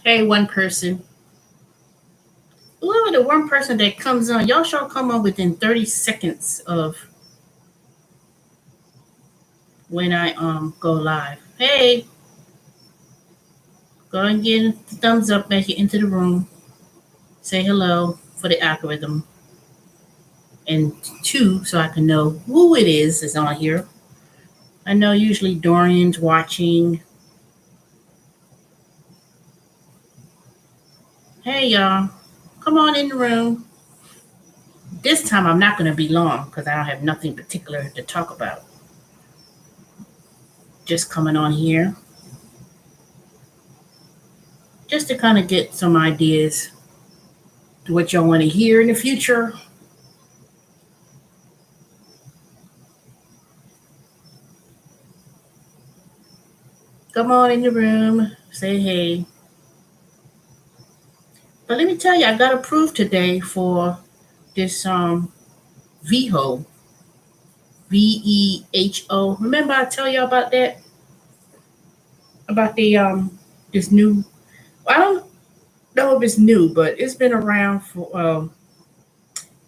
Hey, one person. Whoever the one person that comes on, y'all shall come on within 30 seconds of when I go live. Hey, go and get a thumbs up as you enter the room. Say hello for the algorithm. And two, so I can know who it is that's on here. I know usually Dorian's watching. Hey y'all, come on in the room. This time I'm not going to be long because I don't have nothing particular to talk about. Just coming on here just to kind of get some ideas to what y'all want to hear in the future. Come on in the room, say hey. But let me tell you, I got approved today for this VHO, VEHO. Remember I tell y'all about that? About the this new. I don't know if it's new, but it's been around for.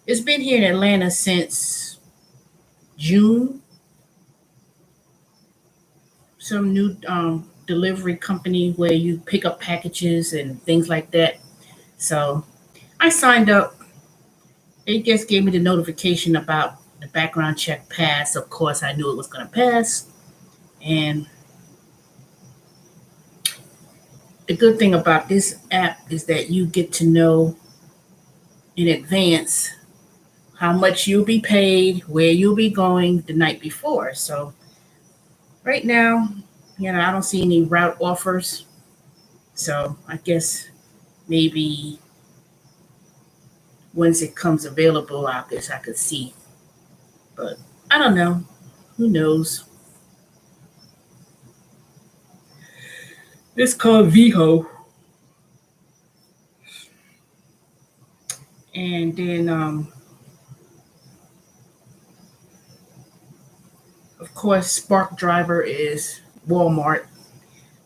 It's been here in Atlanta since June. Some new delivery company where you pick up packages and things like that. So I signed up. They just gave me the notification about the background check pass. Of course, I knew it was going to pass. And the good thing about this app is that you get to know in advance how much you'll be paid, where you'll be going the night before. So right now, I don't see any route offers. So I guess maybe once it comes available, I guess I could see. But I don't know. Who knows? It's called VHO. And then, of course, Spark Driver is Walmart.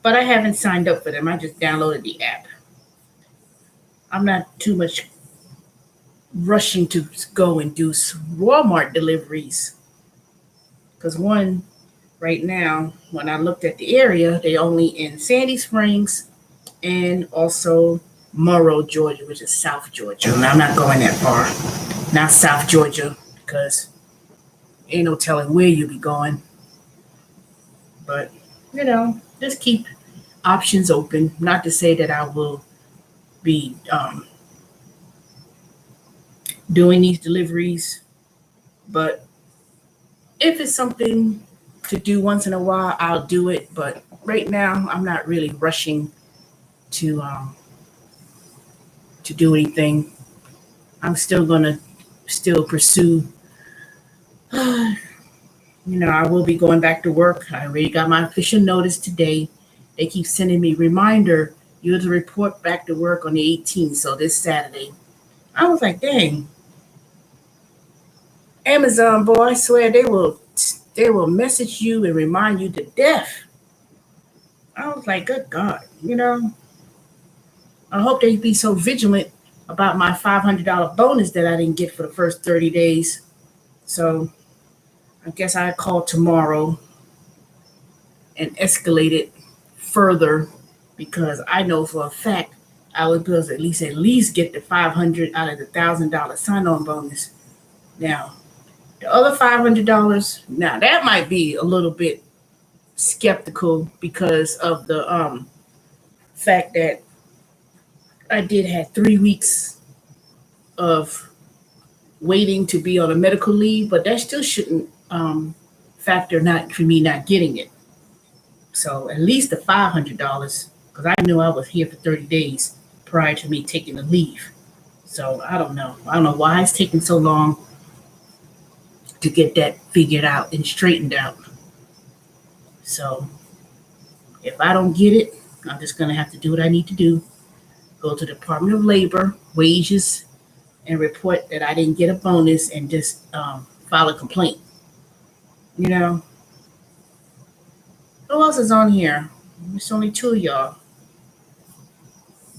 But I haven't signed up for them. I just downloaded the app. I'm not too much rushing to go and do Walmart deliveries. Because one, right now, when I looked at the area, they only in Sandy Springs and also Morrow, Georgia, which is South Georgia. And I'm not going that far. Not South Georgia, because ain't no telling where you'll be going. But, just keep options open. Not to say that I will be doing these deliveries, but if it's something to do once in a while, I'll do it. But right now, I'm not really rushing to do anything. I'm still gonna still pursue. I will be going back to work. I already got my official notice today. They keep sending me reminder. You have to report back to work on the 18th, so this Saturday. I was like, dang, Amazon boy, I swear they will message you and remind you to death. I was like, good God, I hope they be so vigilant about my $500 bonus that I didn't get for the first 30 days. So I guess I call tomorrow and escalate it further because I know for a fact I would be able to at least get the 500 out of the $1,000 sign-on bonus. Now, the other $500, now that might be a little bit skeptical because of the fact that I did have 3 weeks of waiting to be on a medical leave, but that still shouldn't factor not for me not getting it. So at least the $500 because I knew I was here for 30 days prior to me taking the leave. So I don't know. I don't know why it's taking so long to get that figured out and straightened out. So if I don't get it, I'm just gonna have to do what I need to do. Go to the Department of Labor, wages, and report that I didn't get a bonus and just file a complaint. You know, who else is on here? It's only two of y'all.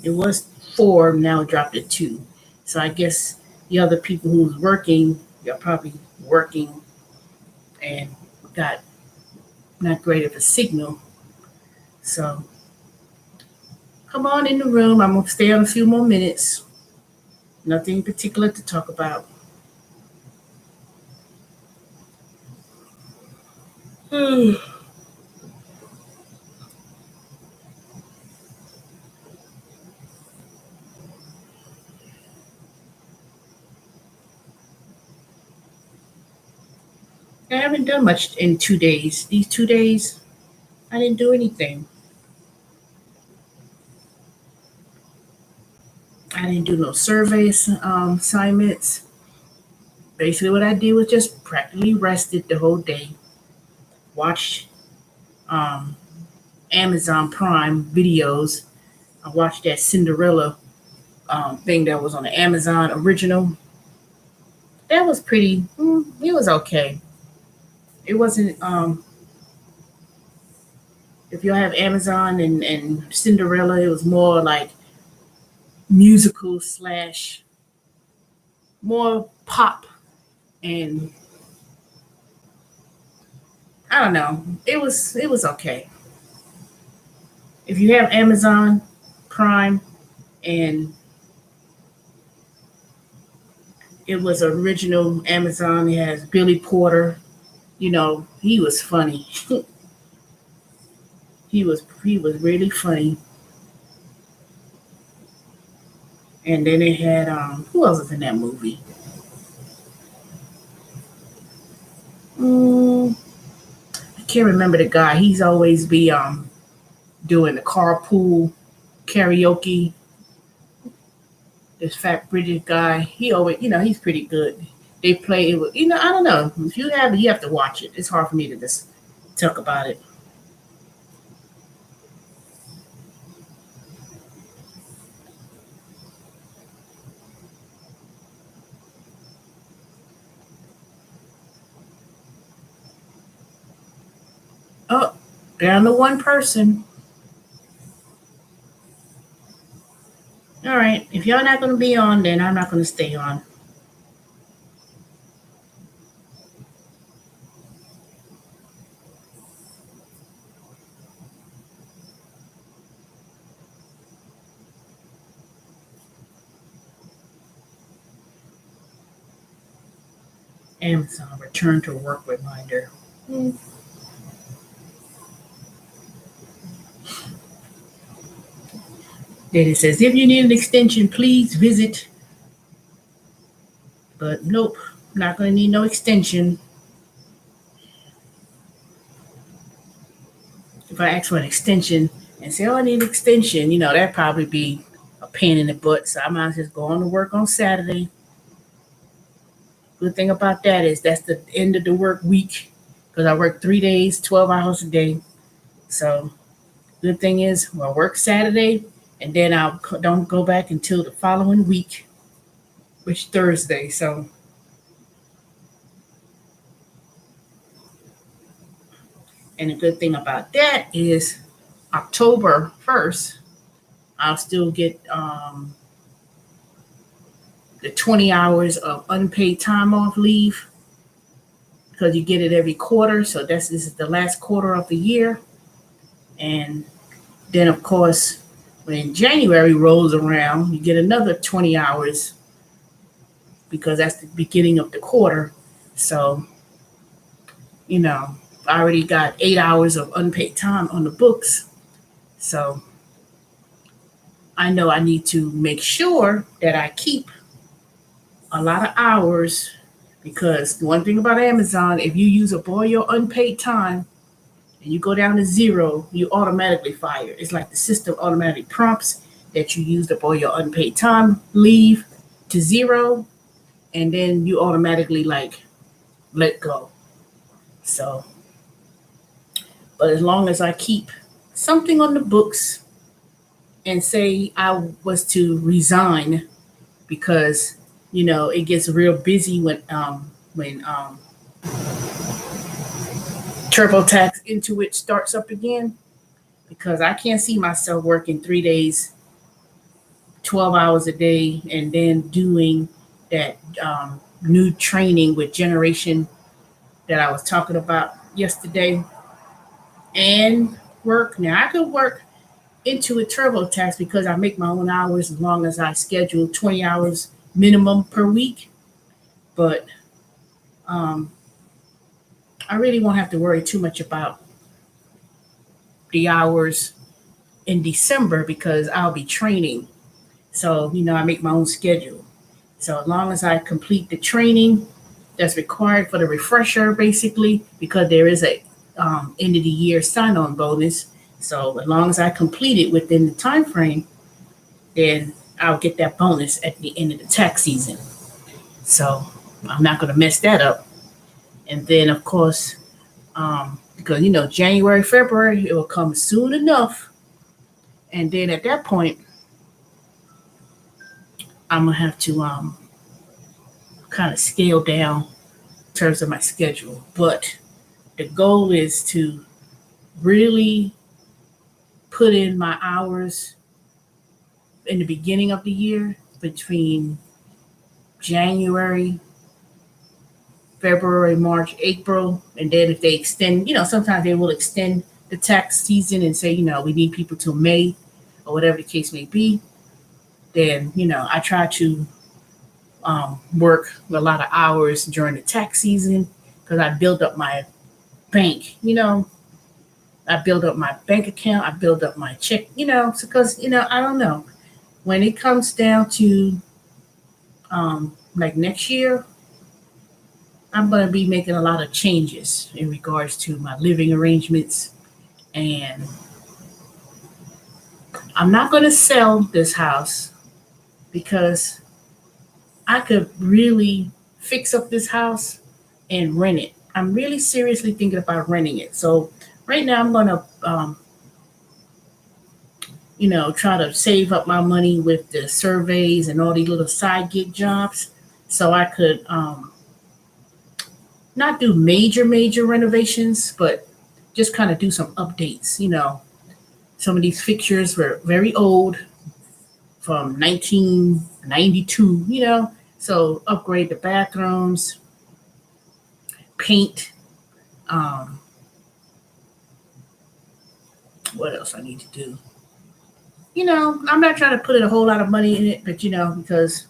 It was 4, now it dropped to 2. So I guess the other people who's working, they're probably working and got not great of a signal. So come on in the room. I'm gonna stay on a few more minutes. Nothing particular to talk about. I haven't done much in 2 days. These 2 days, I didn't do anything. I didn't do no surveys, assignments. Basically, what I did was just practically rested the whole day. Watched um, Amazon Prime videos. I watched that Cinderella thing that was on the Amazon original. That was pretty. It was okay. It wasn't. If you have Amazon and Cinderella, it was more like musical slash more pop, and I don't know. It was okay. If you have Amazon Prime, and it was original Amazon, it has Billy Porter. He was funny. he was really funny. And then it had who else was in that movie? Mm, I can't remember the guy. He's always be doing the carpool karaoke. This fat British guy. He always, he's pretty good. They play it with, I don't know. If you have it, you have to watch it. It's hard for me to just talk about it. Oh, down to one person. All right. If y'all not going to be on, then I'm not going to stay on. Amazon return to work reminder. Hmm. Then it says, if you need an extension, please visit. But nope, not going to need no extension. If I ask for an extension and say, oh, I need an extension, that'd probably be a pain in the butt. So I might as well just go on to work on Saturday. Good thing about that is that's the end of the work week because I work 3 days, 12 hours a day. So good thing is I work Saturday and then I don't go back until the following week, which Thursday. So and the good thing about that is October 1st, I'll still get the 20 hours of unpaid time off leave because you get it every quarter. So this is the last quarter of the year. And then, of course, when January rolls around, you get another 20 hours because that's the beginning of the quarter. So, I already got 8 hours of unpaid time on the books. So I know I need to make sure that I keep a lot of hours because the one thing about Amazon, if you use up all your unpaid time and you go down to zero, you automatically fired. It's like the system automatically prompts that you used up all your unpaid time, leave to zero, and then you automatically let go. So, but as long as I keep something on the books and say I was to resign because it gets real busy when TurboTax Intuit starts up again because I can't see myself working 3 days 12 hours a day, and then doing that new training with Generation that I was talking about yesterday, and work. Now I could work into a TurboTax because I make my own hours as long as I schedule 20 hours minimum per week. But um, I really won't have to worry too much about the hours in December because I'll be training. So, I make my own schedule. So, as long as I complete the training that's required for the refresher, basically, because there is a end of the year sign on bonus. So, as long as I complete it within the time frame, then I'll get that bonus at the end of the tax season. So, I'm not going to mess that up. And then, of course, because January, February, it will come soon enough, and then at that point, I'm gonna have to kind of scale down in terms of my schedule. But the goal is to really put in my hours in the beginning of the year between January, February, March, April, and then if they extend, sometimes they will extend the tax season and say, we need people till May or whatever the case may be. Then, I try to work a lot of hours during the tax season because I build up my bank. I build up my bank account. I build up my check. Because I don't know when it comes down to like next year, I'm going to be making a lot of changes in regards to my living arrangements, and I'm not going to sell this house because I could really fix up this house and rent it. I'm really seriously thinking about renting it. So right now I'm gonna, try to save up my money with the surveys and all these little side gig jobs, so I could not do major renovations, but just kind of do some updates. Some of these fixtures were very old from 1992. So upgrade the bathrooms, paint. Um, what else I need to do? I'm not trying to put in a whole lot of money in it, but because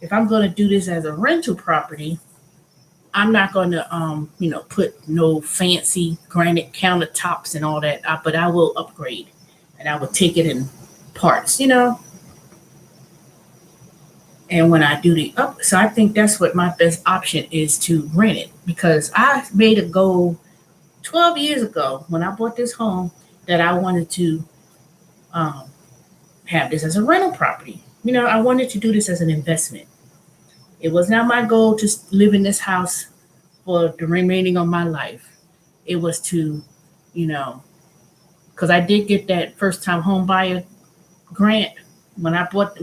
if I'm going to do this as a rental property, I'm not going to, put no fancy granite countertops and all that, but I will upgrade and I will take it in parts. And when I do the up, so I think that's what my best option is, to rent it, because I made a goal 12 years ago when I bought this home that I wanted to um, have this as a rental property. I wanted to do this as an investment. It was not my goal to live in this house for the remaining of my life. It was to, you know, because I did get that first time home buyer grant when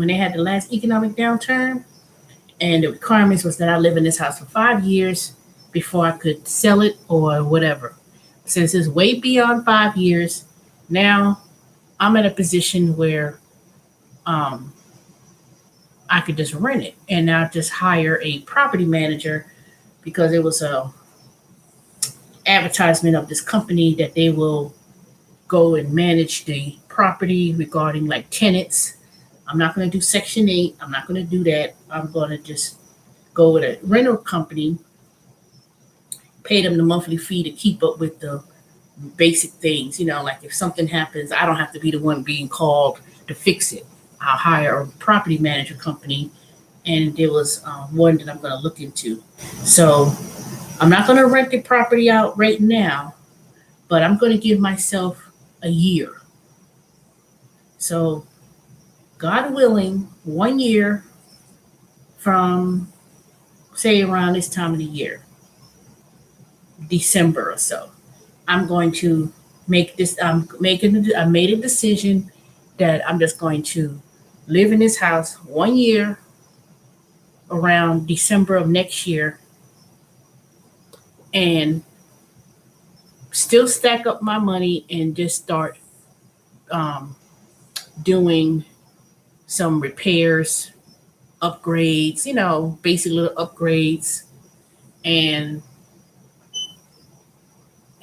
they had the last economic downturn, and the requirements was that I live in this house for 5 years before I could sell it or whatever. Since it's way beyond 5 years, now I'm in a position where um, I could just rent it and now just hire a property manager, because it was a advertisement of this company that they will go and manage the property regarding like tenants. I'm not going to do Section 8. I'm not going to do that. I'm going to just go with a rental company, pay them the monthly fee to keep up with the basic things. Like if something happens, I don't have to be the one being called to fix it. I'll hire a property manager company, and there was one that I'm going to look into. So I'm not going to rent the property out right now, but I'm going to give myself a year. So, God willing, 1 year from, say, around this time of the year, December or so, I'm going to make this. I made a decision that I'm just going to live in this house 1 year around December of next year, and still stack up my money and just start um, doing some repairs, upgrades, basic little upgrades. And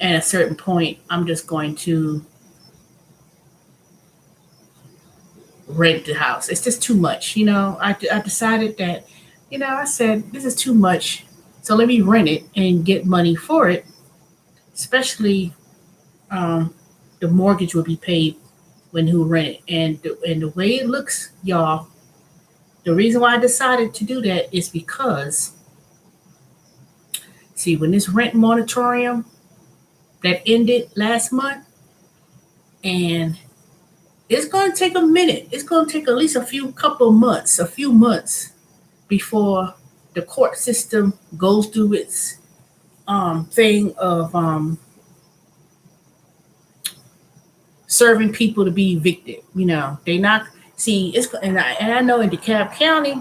at a certain point, I'm just going to rent the house. It's just too much. I decided that, I said, this is too much. So let me rent it and get money for it, especially the mortgage will be paid when who rent it. And the way it looks, y'all, the reason why I decided to do that is because, see, when this rent moratorium that ended last month, and it's going to take a minute. It's going to take at least a few months before the court system goes through its thing of serving people to be evicted. They not see it's and I know in DeKalb County,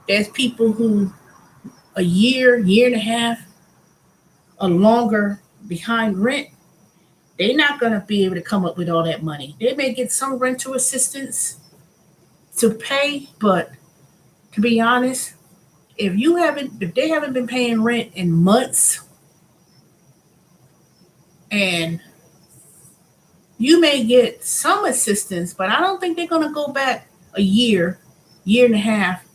there's people who a year and a half or longer behind rent. They're not going to be able to come up with all that money. They may get some rental assistance to pay, but to be honest, if they haven't been paying rent in months, and you may get some assistance, but I don't think they're going to go back a year and a half,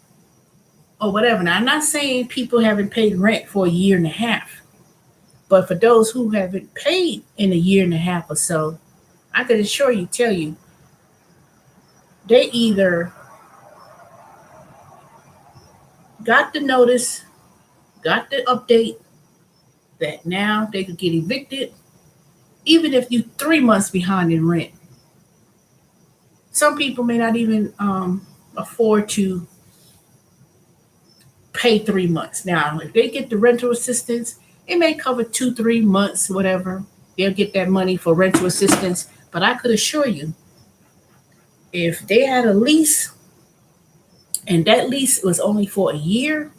or whatever. Now, I'm not saying people haven't paid rent for a year and a half, but for those who haven't paid in a year and a half or so, I can tell you, they either got the notice, got the update that now they could get evicted, even if you 3 months behind in rent. Some people may not even afford to pay 3 months. Now, if they get the rental assistance, it may cover 2-3 months, whatever. They'll get that money for rental assistance. But I could assure you, if they had a lease and that lease was only for a year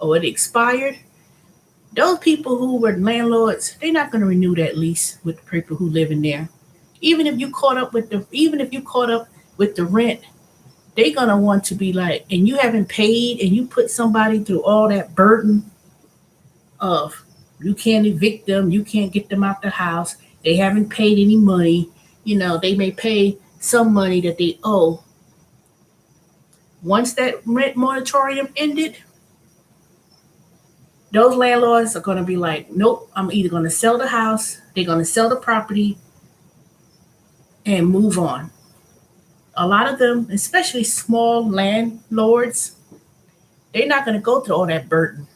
or it expired, those people who were landlords, they're not going to renew that lease with the people who live in there. Even if you caught up with the rent, they're going to want to be like, and you haven't paid, and you put somebody through all that burden of, you can't evict them, you can't get them out the house, they haven't paid any money. They may pay some money that they owe. Once that rent moratorium ended, those landlords are going to be like, nope, I'm either going to sell the house, they're going to sell the property and move on. A lot of them, especially small landlords, they're not going to go through all that burden.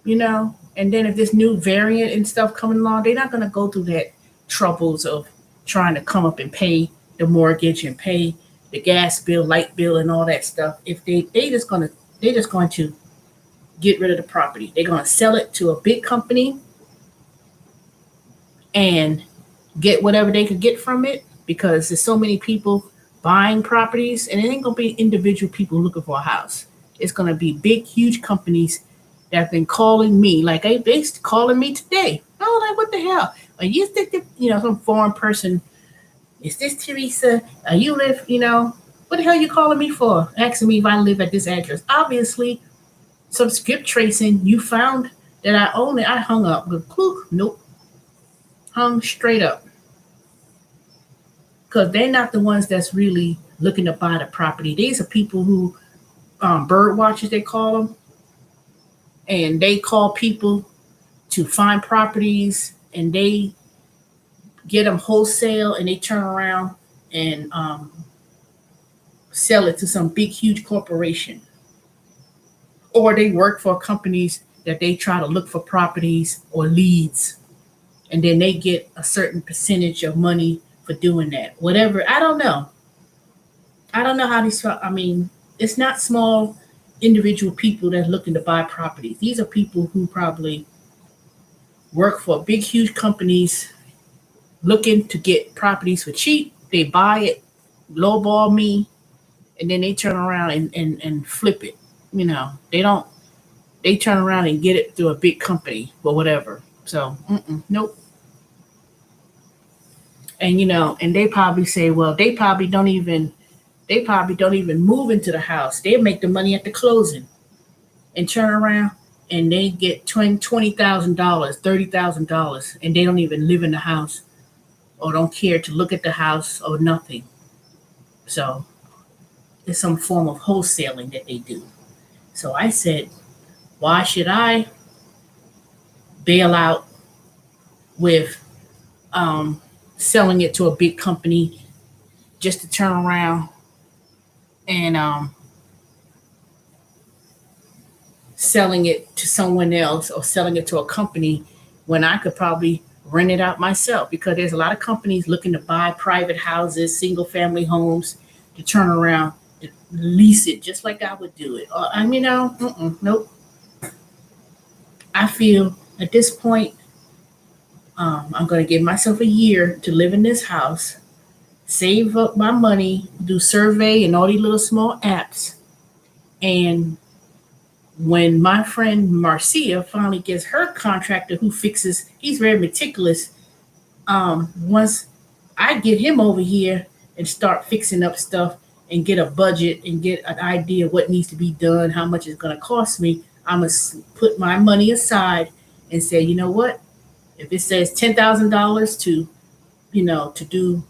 And then if this new variant and stuff coming along, they're not going to go through that troubles of trying to come up and pay the mortgage and pay the gas bill, light bill, and all that stuff. If they're just going to get rid of the property. They're going to sell it to a big company and get whatever they could get from it, because there's so many people buying properties, and it ain't going to be individual people looking for a house. It's going to be big, huge companies that have been calling me, like they calling me today. Oh, like, what the hell? Are you some foreign person? Is this Teresa? You live, what the hell are you calling me for? Asking me if I live at this address. Obviously, some skip tracing, you found that I own it. I hung up with clook. Nope. Hung straight up. Because they're not the ones that's really looking to buy the property. These are people who, bird watchers, they call them. And they call people to find properties, and they get them wholesale, and they turn around and sell it to some big, huge corporation. Or they work for companies that they try to look for properties or leads, and then they get a certain percentage of money for doing that. Whatever, I don't know. I don't know how these. It's not small individual people that's looking to buy properties. These are people who probably work for big, huge companies looking to get properties for cheap. They buy it, lowball me, and then they turn around and flip it. They turn around and get it through a big company or whatever. So, nope. And, and they probably say, well, they probably don't even They probably don't even move into the house. They make the money at the closing and turn around and they get $20,000, $30,000, and they don't even live in the house or don't care to look at the house or nothing. So it's some form of wholesaling that they do. So I said, why should I bail out with selling it to a big company just to turn around and selling it to someone else or selling it to a company when I could probably rent it out myself, because there's a lot of companies looking to buy private houses, single family homes, to turn around and lease it just like I would do it. I mean, no, nope. I feel at this point, I'm going to give myself a year to live in this house, save up my money, do survey and all these little small apps. And when my friend Marcia finally gets her contractor who fixes, he's very meticulous. Once I get him over here and start fixing up stuff and get a budget and get an idea of what needs to be done, how much it's going to cost me, I'm going to put my money aside and say, you know what? If it says $10,000 to, to do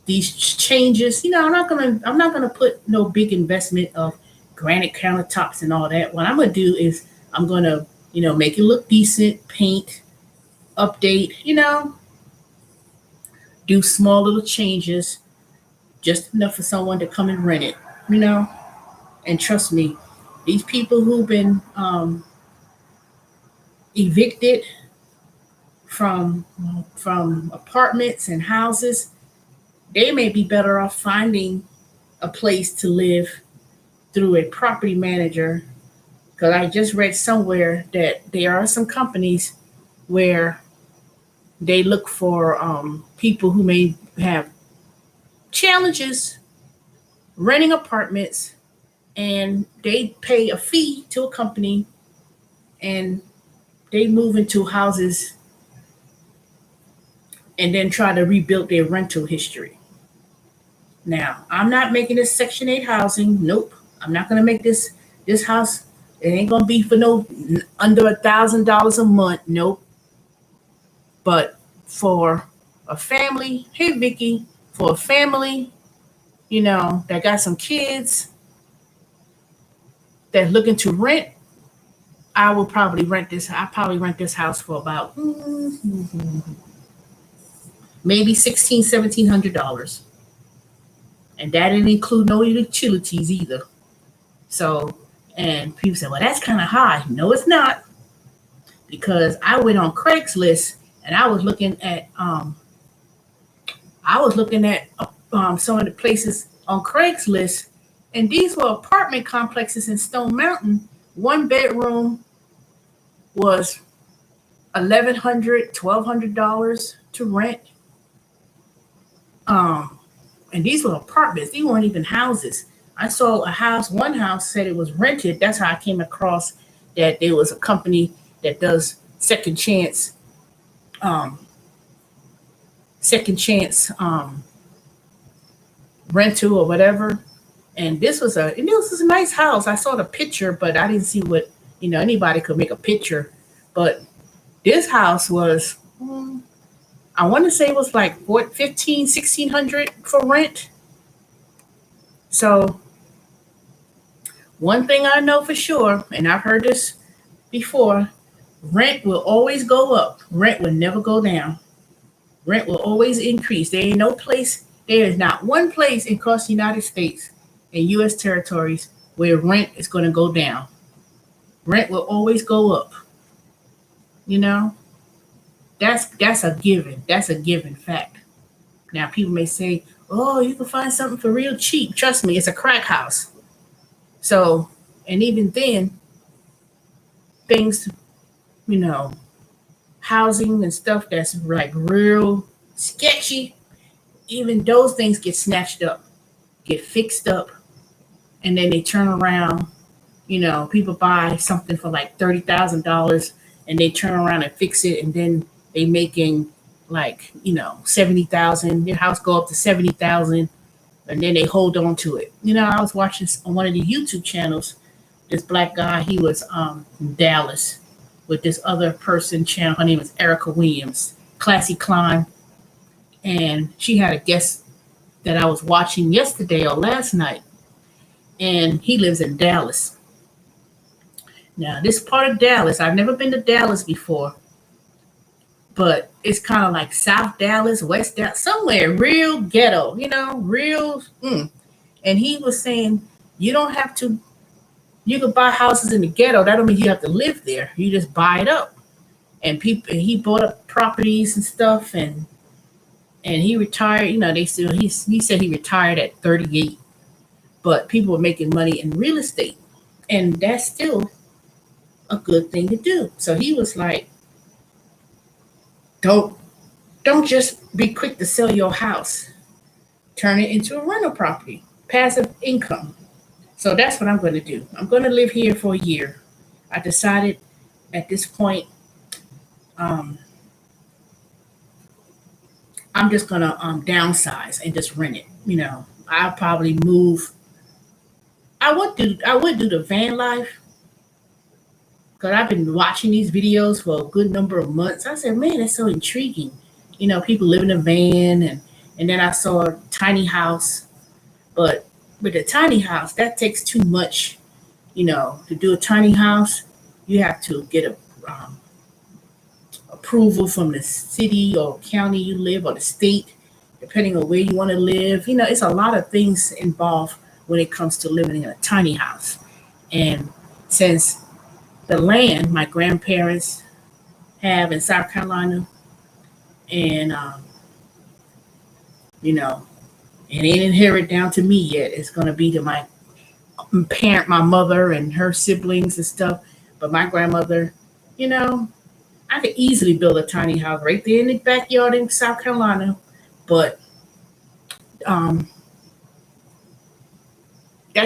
these changes, I'm not gonna put no big investment of granite countertops and all that. What I'm gonna do is I'm gonna, make it look decent, paint, update, do small little changes, just enough for someone to come and rent it, And trust me, these people who've been evicted from apartments and houses, they may be better off finding a place to live through a property manager. Because I just read somewhere that there are some companies where they look for people who may have challenges renting apartments, and they pay a fee to a company and they move into houses and then try to rebuild their rental history. Now, I'm not making this Section 8 housing. Nope. I'm not going to make this house. It ain't going to be for no under $1,000 a month. Nope. But for a family, hey, Vicky, for a family, that got some kids that's looking to rent, I will probably rent this. I probably rent this house for about maybe $1,600-$1,700. And that didn't include no utilities either. So, and people say, well, that's kind of high. No, it's not. Because I went on Craigslist and I was looking at some of the places on Craigslist, and these were apartment complexes in Stone Mountain. One bedroom was $1,100, $1,200 to rent. And these were apartments. These weren't even houses. I saw one house said it was rented. That's how I came across that there was a company that does second chance rental or whatever. And this was a nice house. I saw the picture, but I didn't see what, anybody could make a picture. But this house was, I want to say it was like what, $1,500-$1,600 for rent. So one thing I know for sure, and I've heard this before, rent will always go up. Rent will never go down. Rent will always increase. There is not one place across the United States and U.S. territories where rent is going to go down. Rent will always go up. That's a given. That's a given fact. Now, people may say, oh, you can find something for real cheap. Trust me, it's a crack house. So, and even then, things, housing and stuff that's like real sketchy, even those things get snatched up, get fixed up, and then they turn around. People buy something for like $30,000 and they turn around and fix it, and then they making like, $70,000. Their house go up to $70,000, and then they hold on to it. I was watching on one of the YouTube channels, this black guy, he was from Dallas with this other person channel. Her name is Erica Williams, Classy Klein. And she had a guest that I was watching yesterday or last night. And he lives in Dallas. Now, this part of Dallas, I've never been to Dallas before, but it's kind of like South Dallas, West Dallas, somewhere real ghetto, real. And he was saying, you don't have to, you can buy houses in the ghetto. That don't mean you have to live there. You just buy it up. And he bought up properties and stuff, and he retired. They still, he said he retired at 38, but people were making money in real estate, and that's still a good thing to do. So he was like, don't just be quick to sell your house. Turn it into a rental property, passive income. So that's what I'm going to do. I'm going to live here for a year. I decided at this point, I'm just going to downsize and just rent it. I'll probably move. I would do the van life, because I've been watching these videos for a good number of months. I said, man, that's so intriguing. People live in a van, and then I saw a tiny house. But with a tiny house, that takes too much. To do a tiny house, you have to get a approval from the city or county you live, or the state, depending on where you want to live. It's a lot of things involved when it comes to living in a tiny house. And since the land my grandparents have in South Carolina, and it ain't inherited down to me yet. It's gonna be to my my mother and her siblings and stuff. But my grandmother, I could easily build a tiny house right there in the backyard in South Carolina. But that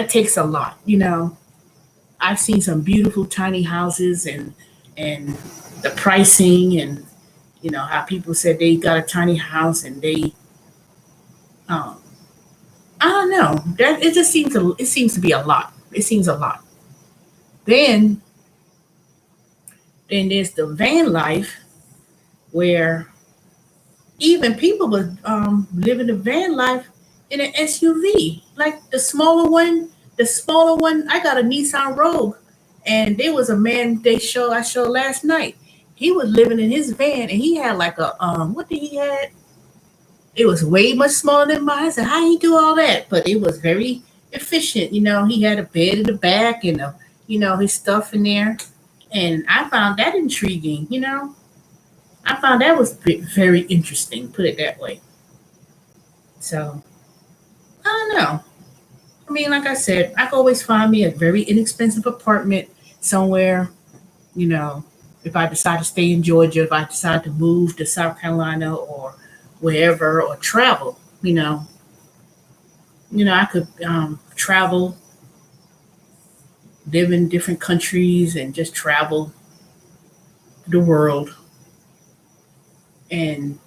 takes a lot. I've seen some beautiful tiny houses, and the pricing, and how people said they got a tiny house, and they I don't know, that it seems to be a lot. It seems a lot. Then there's the van life, where even people would living the van life in an SUV, like the smaller one. The smaller one, I got a Nissan Rogue, and there was a man I showed last night. He was living in his van, and he had like a what did he had? It was way much smaller than mine. I said, how he do all that? But it was very efficient. He had a bed in the back, and his stuff in there, and I found that intriguing. I found that was very interesting. Put it that way. So I don't know. I mean, like I said, I can always find me a very inexpensive apartment somewhere, if I decide to stay in Georgia, if I decide to move to South Carolina or wherever, or travel, I could travel, live in different countries, and just travel the world, and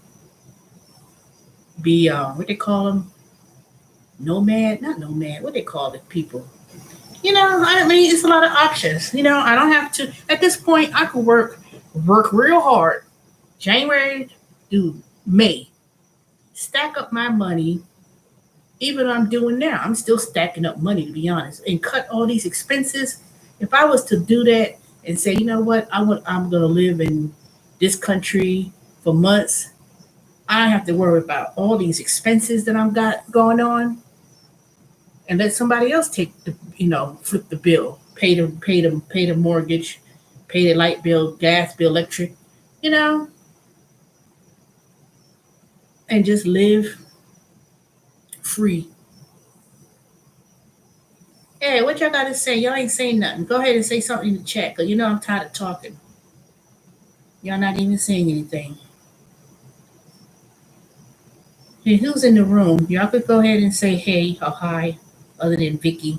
be, what they call them? Nomad, not nomad, what they call it, people. I mean, it's a lot of options. I don't have to, at this point, I could work real hard, January through May, stack up my money. Even though I'm doing now, I'm still stacking up money, to be honest, and cut all these expenses. If I was to do that and say, you know what, I'm going to live in this country for months, I don't have to worry about all these expenses that I've got going on, and let somebody else take the, flip the bill, pay the mortgage, pay the light bill, gas bill, electric, you know, and just live free. Hey, what y'all got to say? Y'all ain't saying nothing. Go ahead and say something in the chat, because I'm tired of talking. Y'all not even saying anything. Hey, who's in the room? Y'all could go ahead and say hey or hi, other than Vicky.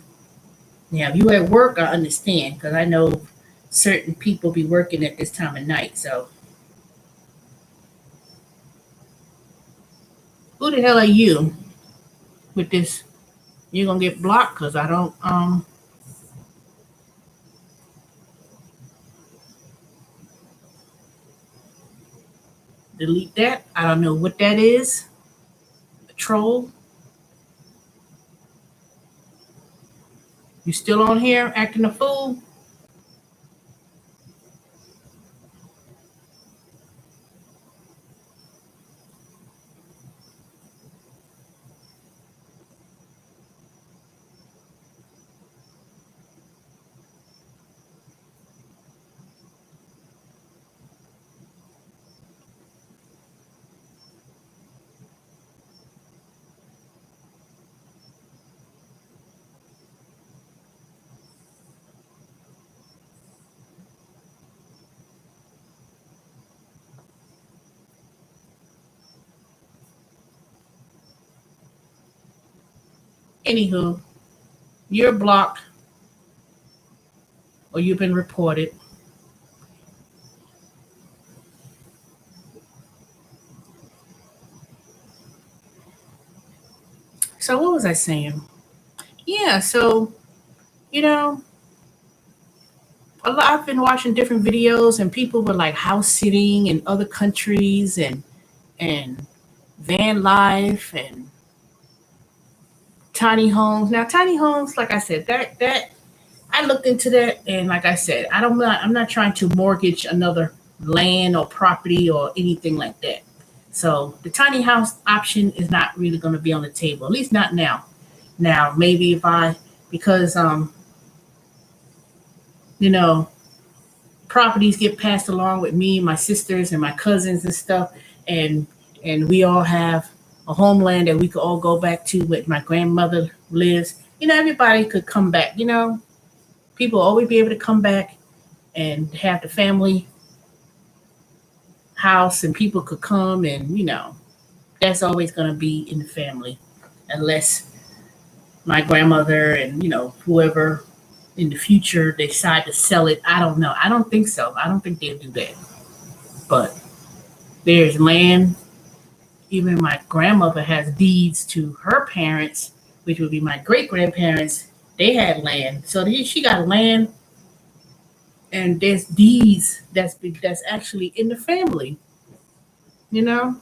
Now, if you at work, I understand, because I know certain people be working at this time of night. So, who the hell are you with this You're gonna get blocked because I don't delete that. I don't know what that is. A troll. You still on here acting a fool? Anywho, you're blocked or you've been reported. So what was I saying? Yeah, so you know, I've been watching different videos and people were like house sitting in other countries and van life and tiny homes. Now tiny homes, like I said, that I looked into that and like I said, I'm not trying to mortgage another land or property or anything like that. So the tiny house option is not really going to be on the table, at least not now. Now maybe if I because you know properties get passed along with me, my sisters, and my cousins and stuff, and we all have a homeland that we could all go back to. Where my grandmother lives, everybody could come back. People always be able to come back and have the family house, and people could come, and that's always going to be in the family, unless my grandmother and whoever in the future decide to sell it. I don't know. I don't think so. I don't think they'll do that. But there's land. Even my grandmother has deeds to her parents, which would be my great grandparents. They had land, so she got land, and there's deeds that's actually in the family. You know,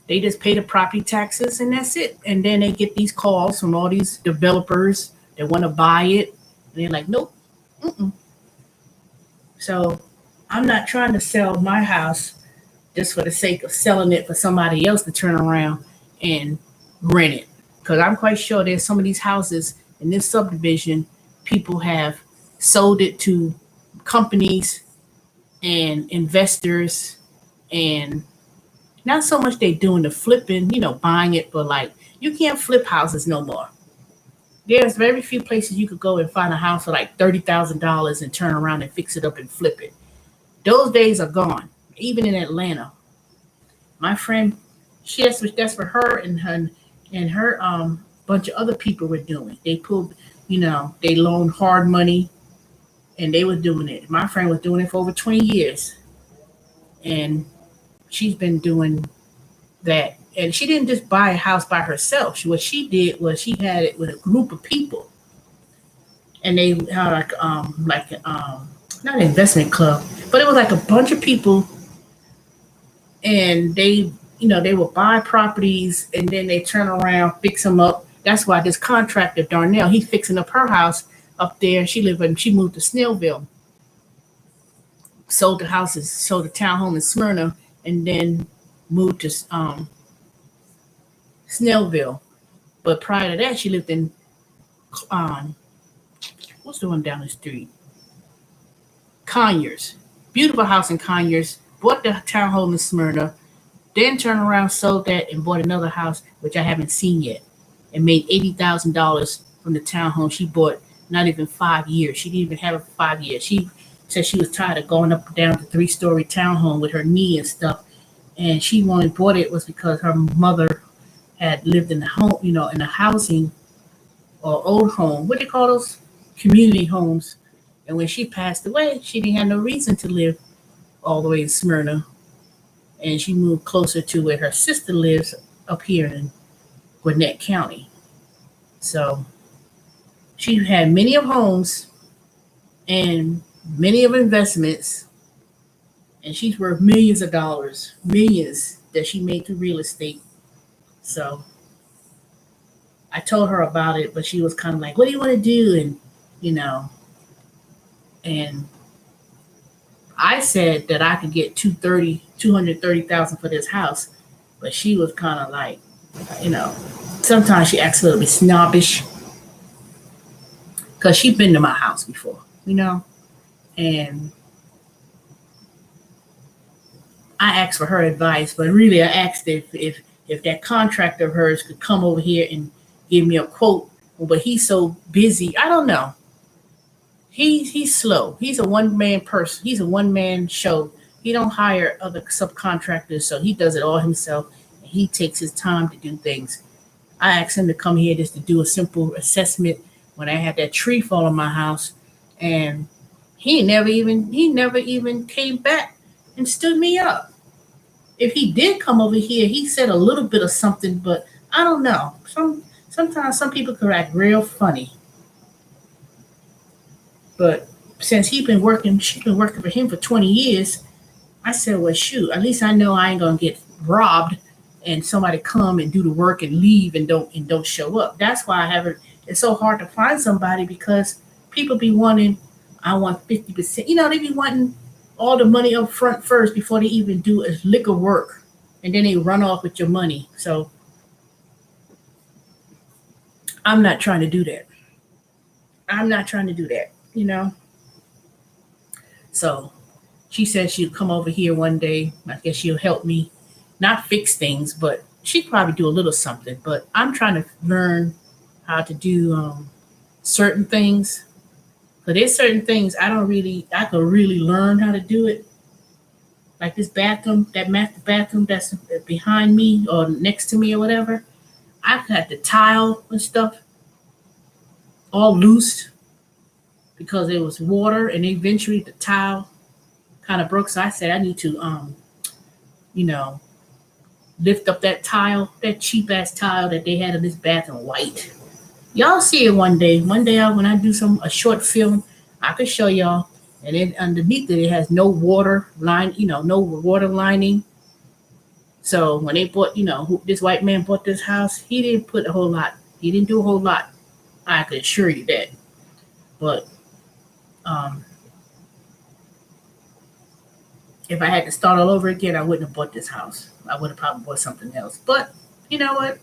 they just pay the property taxes, and that's it. And then they get these calls from all these developers that want to buy it. And they're like, nope. Mm-mm. So I'm not trying to sell my house just for the sake of selling it for somebody else to turn around and rent it. Because I'm quite sure there's some of these houses in this subdivision, people have sold it to companies and investors, and not so much they doing the flipping, buying it, but like you can't flip houses no more. There's very few places you could go and find a house for like $30,000 and turn around and fix it up and flip it. Those days are gone. Even in Atlanta, my friend, that's for her and her bunch of other people were doing. They pulled, they loaned hard money and they were doing it. My friend was doing it for over 20 years, and she's been doing that. And she didn't just buy a house by herself. What she did was she had it with a group of people, and they had not an investment club, but it was like a bunch of people, and they would buy properties and then they turn around, fix them up. That's why this contractor Darnell, he's fixing up her house up there. She moved to Snellville, sold the townhome in Smyrna, and then moved to Snellville. But prior to that, she lived in um, what's the one down the street? Conyers. Beautiful house in Conyers. Bought the townhome in Smyrna. Then turned around, sold that, and bought another house, which I haven't seen yet, and made $80,000 from the townhome she bought. Not even 5 years. She didn't even have it for 5 years. She said she was tired of going up and down the three-story townhome with her knee and stuff, and she only bought it was because her mother had lived in the home, in a housing or old home. What do you call those? Community homes. And when she passed away, she didn't have no reason to live all the way in Smyrna, and she moved closer to where her sister lives up here in Gwinnett County. So she had many of homes and many of investments, and she's worth millions of dollars, millions that she made through real estate. So I told her about it, but she was kind of like, "What do you want to do?" And you know, and I said that I could get 230,000 for this house, but she was kind of like, you know, sometimes she acts a little bit snobbish because she's been to my house before, and I asked for her advice, but really I asked if that contractor of hers could come over here and give me a quote, but he's so busy. I don't know. He's slow. He's a one man person. He's a one man show. He don't hire other subcontractors, so he does it all himself. And he takes his time to do things. I asked him to come here just to do a simple assessment when I had that tree fall on my house, and he never even came back and stood me up. If he did come over here, he said a little bit of something, but I don't know. Sometimes some people can act real funny. But since she's been working for him for 20 years, I said, well, shoot, at least I know I ain't gonna get robbed and somebody come and do the work and leave and don't show up. That's why I haven't. It's so hard to find somebody because people be wanting. I want 50%. They be wanting all the money up front first before they even do a lick of work, and then they run off with your money. So I'm not trying to do that. I'm not trying to do that. So she said she'll come over here one day. I guess she'll help me, not fix things, but she'd probably do a little something. But I'm trying to learn how to do certain things. But there's certain things I could really learn how to do it. Like this bathroom, that master bathroom that's behind me or next to me or whatever. I've got the tile and stuff all loose because there was water and eventually the tile kind of broke. So I said I need to you know, lift up that tile, that cheap ass tile that they had in this bathroom white. Y'all see it one day. One day when I do a short film, I could show y'all. And then underneath it has no water line, no water lining. So when they bought, this white man bought this house, he didn't put a whole lot. He didn't do a whole lot. I can assure you that. But um, if I had to start all over again, I wouldn't have bought this house. I would have probably bought something else. But you know what?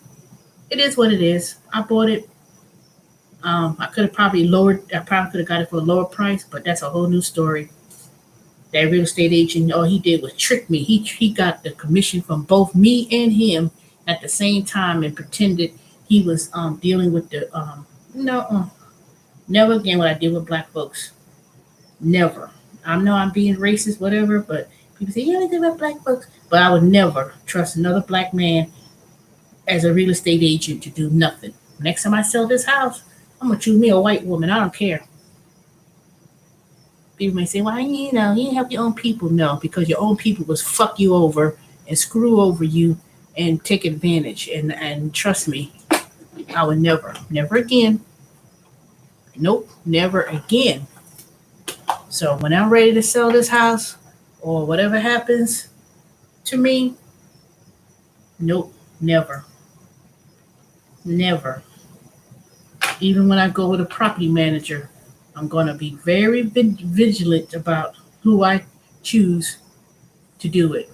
It is what it is. I bought it. I could have probably lowered. I probably could have got it for a lower price, but that's a whole new story. That real estate agent, all he did was trick me. He got the commission from both me and him at the same time and pretended he was dealing with the no, never again what I did with black folks. Never. I know I'm being racist, whatever, but people say, yeah, we did with black folks. But I would never trust another black man as a real estate agent to do nothing. Next time I sell this house, I'm gonna choose me a white woman. I don't care. People may say, well, you didn't help your own people. No, because your own people was fuck you over and screw over you and take advantage. And trust me, I would never again. Nope, never again. So when I'm ready to sell this house or whatever happens to me, nope, never. Never. Even when I go with a property manager, I'm going to be very vigilant about who I choose to do it.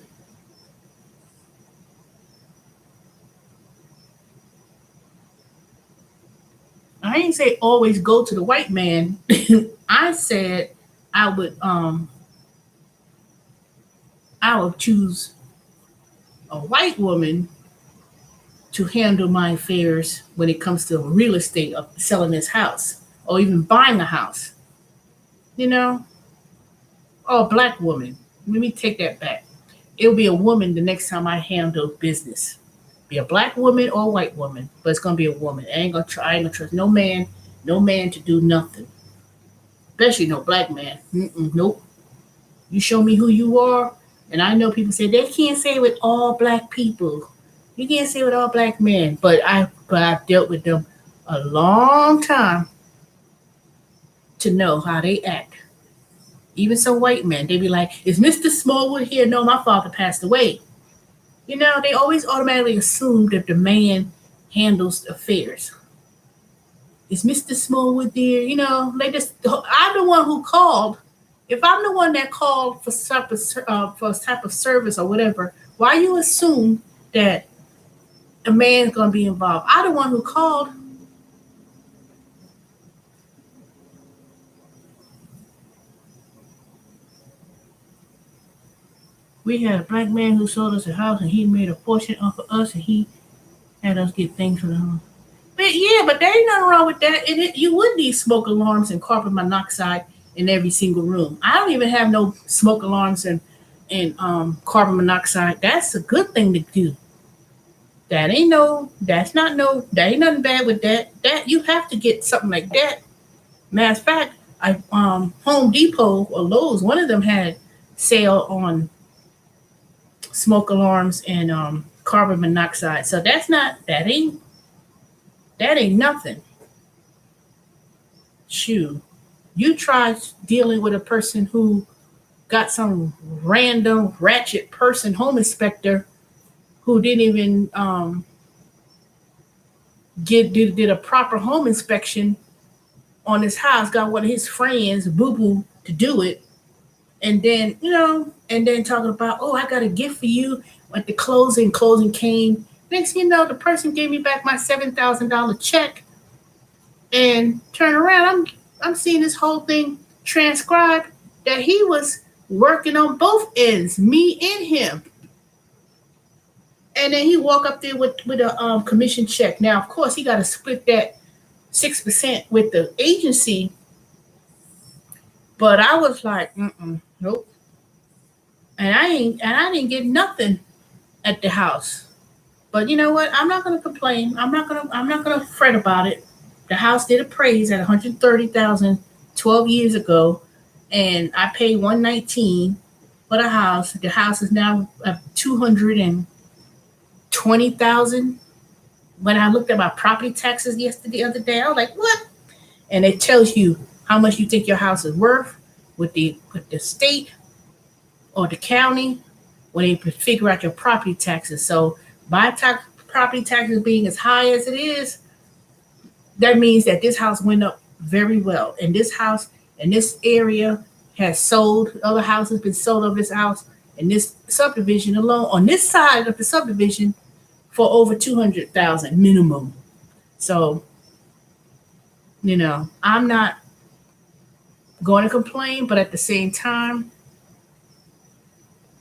I ain't say always go to the white man. I said I would I would choose a white woman to handle my affairs when it comes to real estate of selling this house or even buying a house, you know, or a black woman. Let me take that back. It'll be a woman the next time I handle business. Be a black woman or a white woman, but it's gonna be a woman. I ain't gonna trust no man to do nothing, especially no black man. Nope. You show me who you are, and I know people say they can't say it with all black people. You can't say it with all black men, but I've dealt with them a long time to know how they act. Even some white men, they be like, "Is Mr. Smallwood here?" No, my father passed away. They always automatically assume that the man handles affairs. Is Mr. Smallwood there? They just, I'm the one who called. If I'm the one that called for type of service or whatever, why you assume that a man's gonna be involved? I'm the one who called. We had a black man who sold us a house and he made a fortune off of us and he had us get things from the home. But yeah, but there ain't nothing wrong with that. You would need smoke alarms and carbon monoxide in every single room. I don't even have no smoke alarms and carbon monoxide. That's a good thing to do. That ain't no. That's not no. That ain't nothing bad with that. That you have to get something like that. Matter of fact, Home Depot or Lowe's, one of them had sale on smoke alarms and carbon monoxide. So that ain't nothing. Shoo. You try dealing with a person who got some random ratchet person home inspector who didn't even did a proper home inspection on his house, got one of his friends, boo boo, to do it, and then talking about, oh, I got a gift for you at the closing came. Next thing you know, the person gave me back my $7,000 check and turn around. I'm seeing this whole thing transcribed that he was working on both ends, me and him. And then he walk up there with a commission check. Now, of course, he got to split that 6% with the agency. But I was like, nope. And I didn't get nothing at the house. But you know what? I'm not gonna complain. I'm not gonna fret about it. The house did appraise at 130,000 12 years ago, and I paid 119 for the house. The house is now 220,000. When I looked at my property taxes the other day, I was like, what? And it tells you how much you think your house is worth with the state or the county when they figure out your property taxes. So property taxes being as high as it is, that means that this house went up very well. And this house in this area has sold. Other houses been sold of this house in this subdivision alone on this side of the subdivision for over 200,000 minimum. So I'm not going to complain, but at the same time,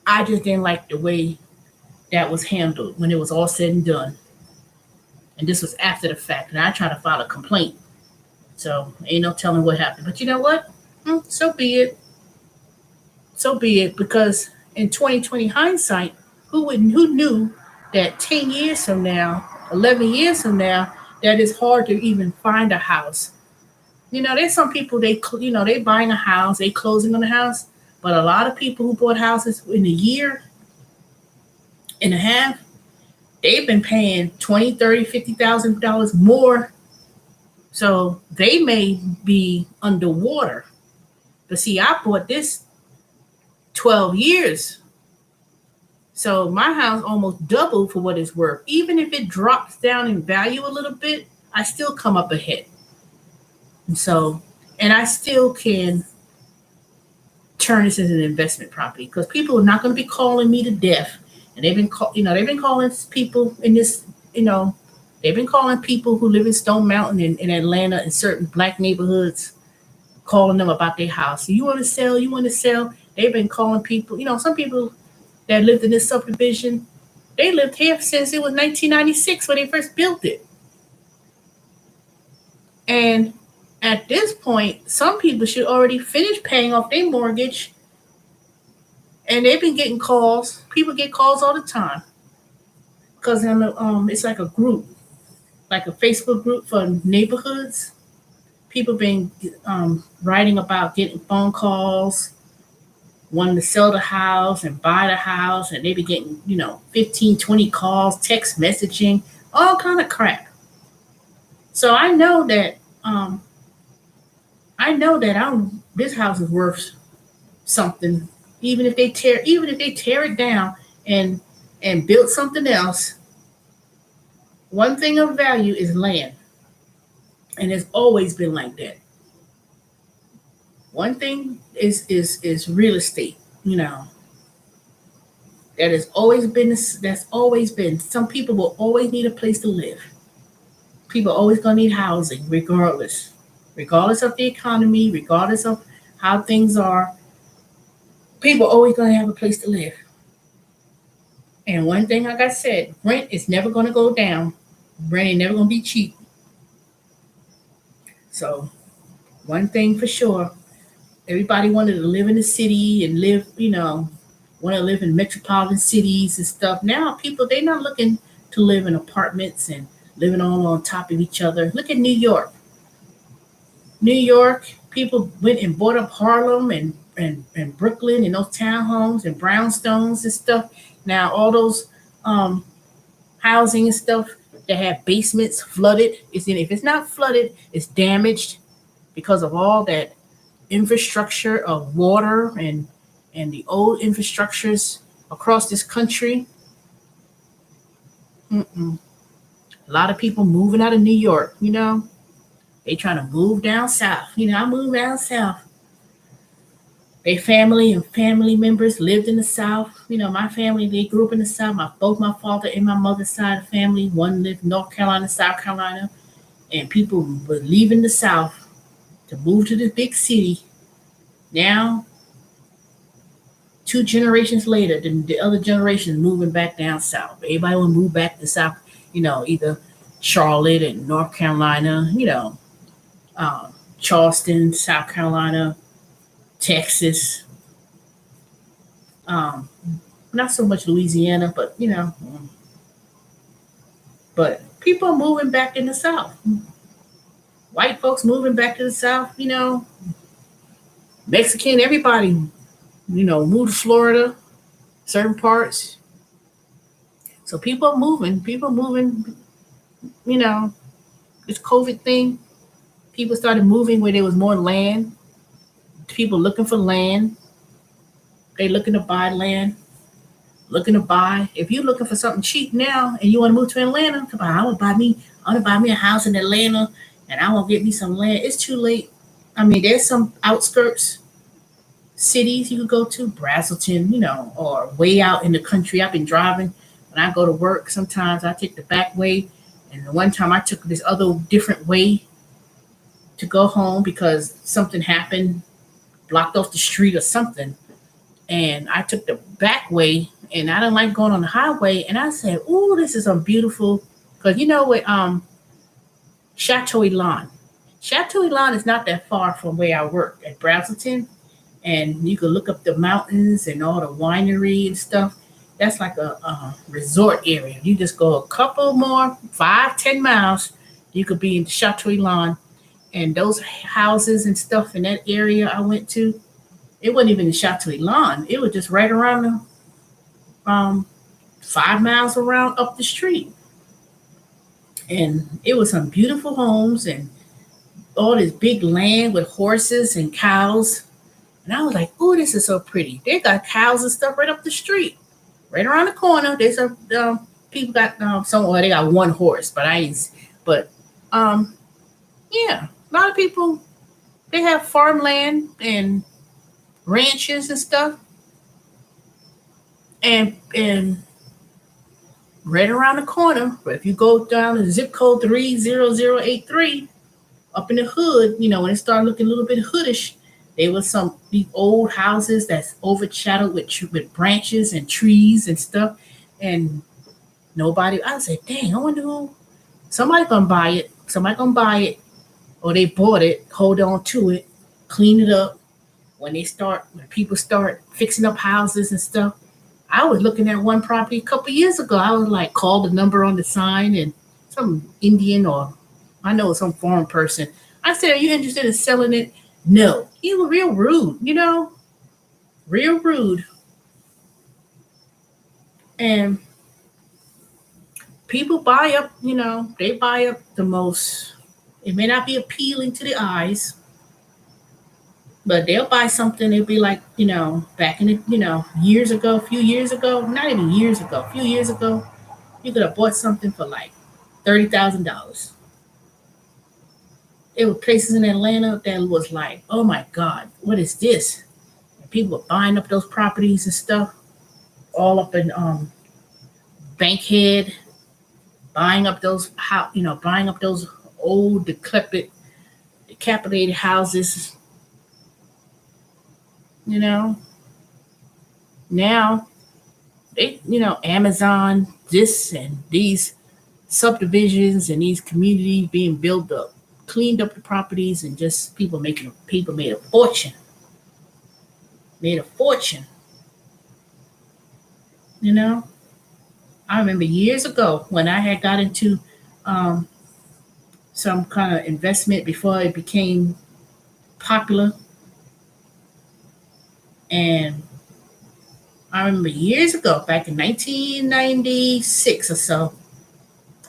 I just didn't like the way that was handled when it was all said and done. And this was after the fact, and I tried to file a complaint. So ain't no telling what happened. But you know what? So be it. So be it. Because in 2020 hindsight, who knew that 10 years from now, 11 years from now, that it's hard to even find a house. There's some people they buying a house, they closing on the house, but a lot of people who bought houses in a year and a half, they've been paying 20, 30, $50,000 more. So they may be underwater. But see, I bought this 12 years. So my house almost doubled for what it's worth. Even if it drops down in value a little bit, I still come up ahead. And I still can turn this into an investment property because people are not going to be calling me to death. And they've been calling people in this, they've been calling people who live in Stone Mountain in Atlanta in certain black neighborhoods, calling them about their house. You want to sell? You want to sell? They've been calling people. Some people that lived in this subdivision, they lived here since it was 1996 when they first built it. And at this point, some people should already finish paying off their mortgage. And they've been getting calls. People get calls all the time. Because it's like a group, like a Facebook group for neighborhoods. People been writing about getting phone calls, wanting to sell the house and buy the house. And they be getting, 15, 20 calls, text messaging, all kind of crap. So I know that I'm this house is worth something. Even if they tear it down and build something else, one thing of value is land. And it's always been like that. One thing is real estate, you know. That's always been. Some people will always need a place to live. People are always gonna need housing, regardless of the economy, regardless of how things are. People are always gonna have a place to live. And one thing, like I said, rent is never gonna go down. Rent ain't never gonna be cheap. So one thing for sure, everybody wanted to live in the city and live, want to live in metropolitan cities and stuff. Now people they're not looking to live in apartments and living all on top of each other. Look at New York. New York, people went and bought up Harlem and Brooklyn and those townhomes and brownstones and stuff. Now all those um, housing and stuff that have basements flooded. If it's not flooded, it's damaged because of all that infrastructure of water and the old infrastructures across this country. Mm-mm. A lot of people moving out of New York. They trying to move down south. I moved down south. They family and family members lived in the south. My family they grew up in the south. Both my father and my mother's side of the family. One lived in North Carolina, South Carolina, and people were leaving the south to move to the big city. Now 2 generations later, the other generation is moving back down south. Everybody will move back to south, either Charlotte and North Carolina, Charleston, South Carolina, Texas, um, not so much Louisiana, but people are moving back in the south. White folks moving back to the south, Mexican, everybody, moved to Florida, certain parts. So people moving, you know, this COVID thing, people started moving where there was more land. People looking for land. They looking to buy land, looking to buy. If you're looking for something cheap now and you want to move to Atlanta, come on, I want to buy me a house in Atlanta and I want to get me some land. It's too late. I mean, there's some outskirts cities you could go to, Brazelton, or way out in the country. I've been driving when I go to work. Sometimes I take the back way, and the one time I took this other different way to go home because something happened, blocked off the street or something, and I took the back way, and I didn't like going on the highway. And I said, "Ooh, this is a beautiful." Because you know what, Chateau Elan. Chateau Elan is not that far from where I work at Brazelton, and you can look up the mountains and all the winery and stuff. That's like a resort area. You just go a couple more, 5, 10 miles, you could be in Chateau Elan. And those houses and stuff in that area I went to, it wasn't even in Chateau Elan. It was just right around the 5 miles around up the street. And it was some beautiful homes and all this big land with horses and cows. And I was like, "Oh, this is so pretty." They got cows and stuff right up the street, right around the corner. There's a people got some. Well, they got one horse, but I ain't. But um, yeah, a lot of people they have farmland and ranches and stuff, and right around the corner. But if you go down to zip code 30083 up in the hood, when it started looking a little bit hoodish, there was some these old houses that's overshadowed with branches and trees and stuff, and nobody. I said, "Dang, I wonder who somebody gonna buy it. Somebody gonna buy it, or they bought it, hold on to it, clean it up." When people start fixing up houses and stuff. I was looking at one property a couple years ago. I was like, call the number on the sign, and some Indian or I know some foreign person. I said, "Are you interested in selling it?" No. He was real rude, real rude. And people buy up, they buy up the most. It may not be appealing to the eyes, but they'll buy something. It'll be like, back in the, years ago, a few years ago, not even years ago, a few years ago, you could have bought something for like $30,000. There were places in Atlanta that was like, oh my God, what is this? And people were buying up those properties and stuff, all up in Bankhead, buying up those how buying up those old decapitated houses. You know, now they Amazon, this and these subdivisions and these communities being built up, cleaned up the properties, and just people made a fortune, made a fortune. You know, I remember years ago when I had got into um, some kind of investment before it became popular, and I remember years ago, back in 1996 or so,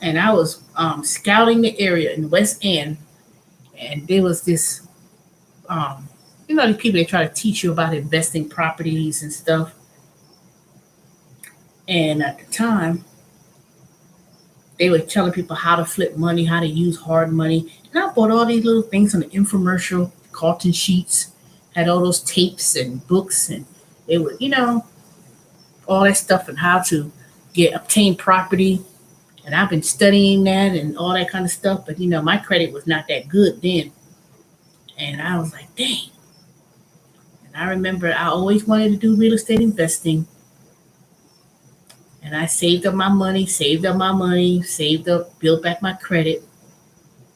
and I was scouting the area in the West End, and there was this, um, the people that try to teach you about investing properties and stuff. And at the time, they were telling people how to flip money, how to use hard money. And I bought all these little things on the infomercial, Carlton sheets, had all those tapes and books, and it would, all that stuff and how to obtain property. And I've been studying that and all that kind of stuff. But my credit was not that good then. And I was like, dang. And I remember I always wanted to do real estate investing. And I saved up my money, saved up, built back my credit.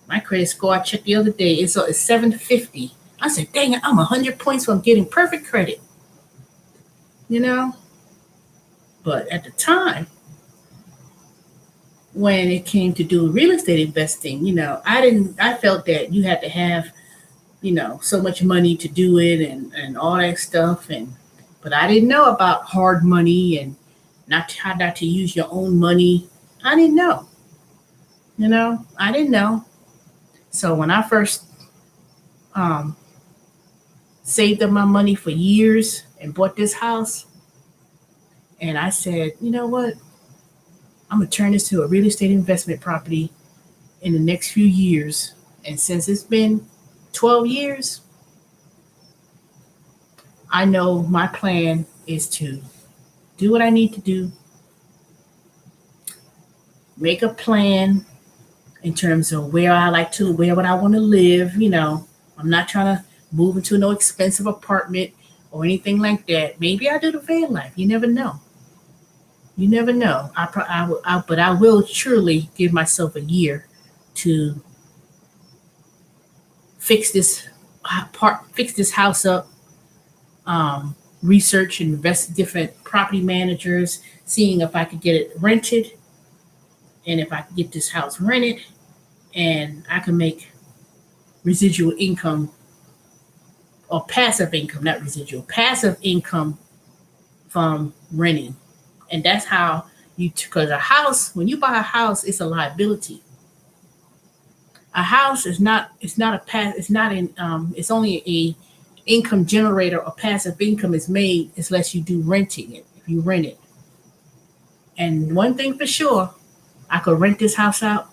My credit score, I checked the other day, it's 750. I said, dang it, I'm 100 points from getting perfect credit. You know? But at the time, when it came to do real estate investing, I felt that you had to have, so much money to do it and all that stuff. But I didn't know about hard money and how not to use your own money. I didn't know. I didn't know. So when I first um, saved up my money for years and bought this house, and I said, you know what? I'm gonna turn this to a real estate investment property in the next few years. And since it's been 12 years, I know my plan is to do what I need to do, make a plan in terms of where would I want to live. I'm not trying to move into no expensive apartment or anything like that. Maybe I do the van life. You never know. You never know. But I will surely give myself a year to fix this fix this house up. Research and invest in different property managers, seeing if I could get it rented, and if I could get this house rented, and I can make residual income or passive income, not residual, passive income from renting. And that's how because a house, when you buy a house, it's a liability. A house is not, it's not in, it's only a income generator or passive income is made unless you do renting it, if you rent it. And one thing for sure, I could rent this house out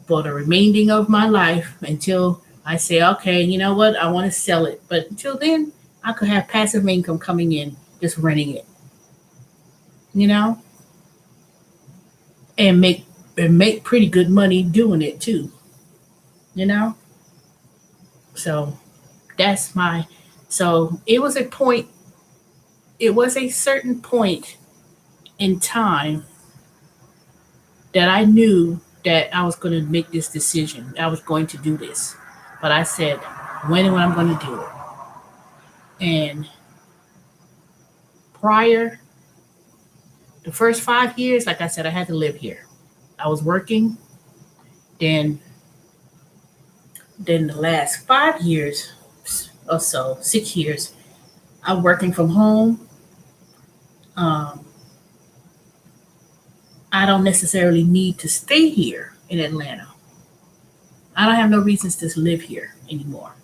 for the remaining of my life until I say, okay, you know what, I want to sell it. But until then, I could have passive income coming in just renting it, you know, and make pretty good money doing it too, you know. So that's my so it was a certain point in time that I knew that I was going to make this decision. I was going to do this. But I said, when and when I'm going to do it. And prior, the first 5 years, like I said, I had to live here. I was working. Then, then the last 5 years or so, 6 years, I'm working from home. Um, I don't necessarily need to stay here in Atlanta. I don't have no reasons to live here anymore.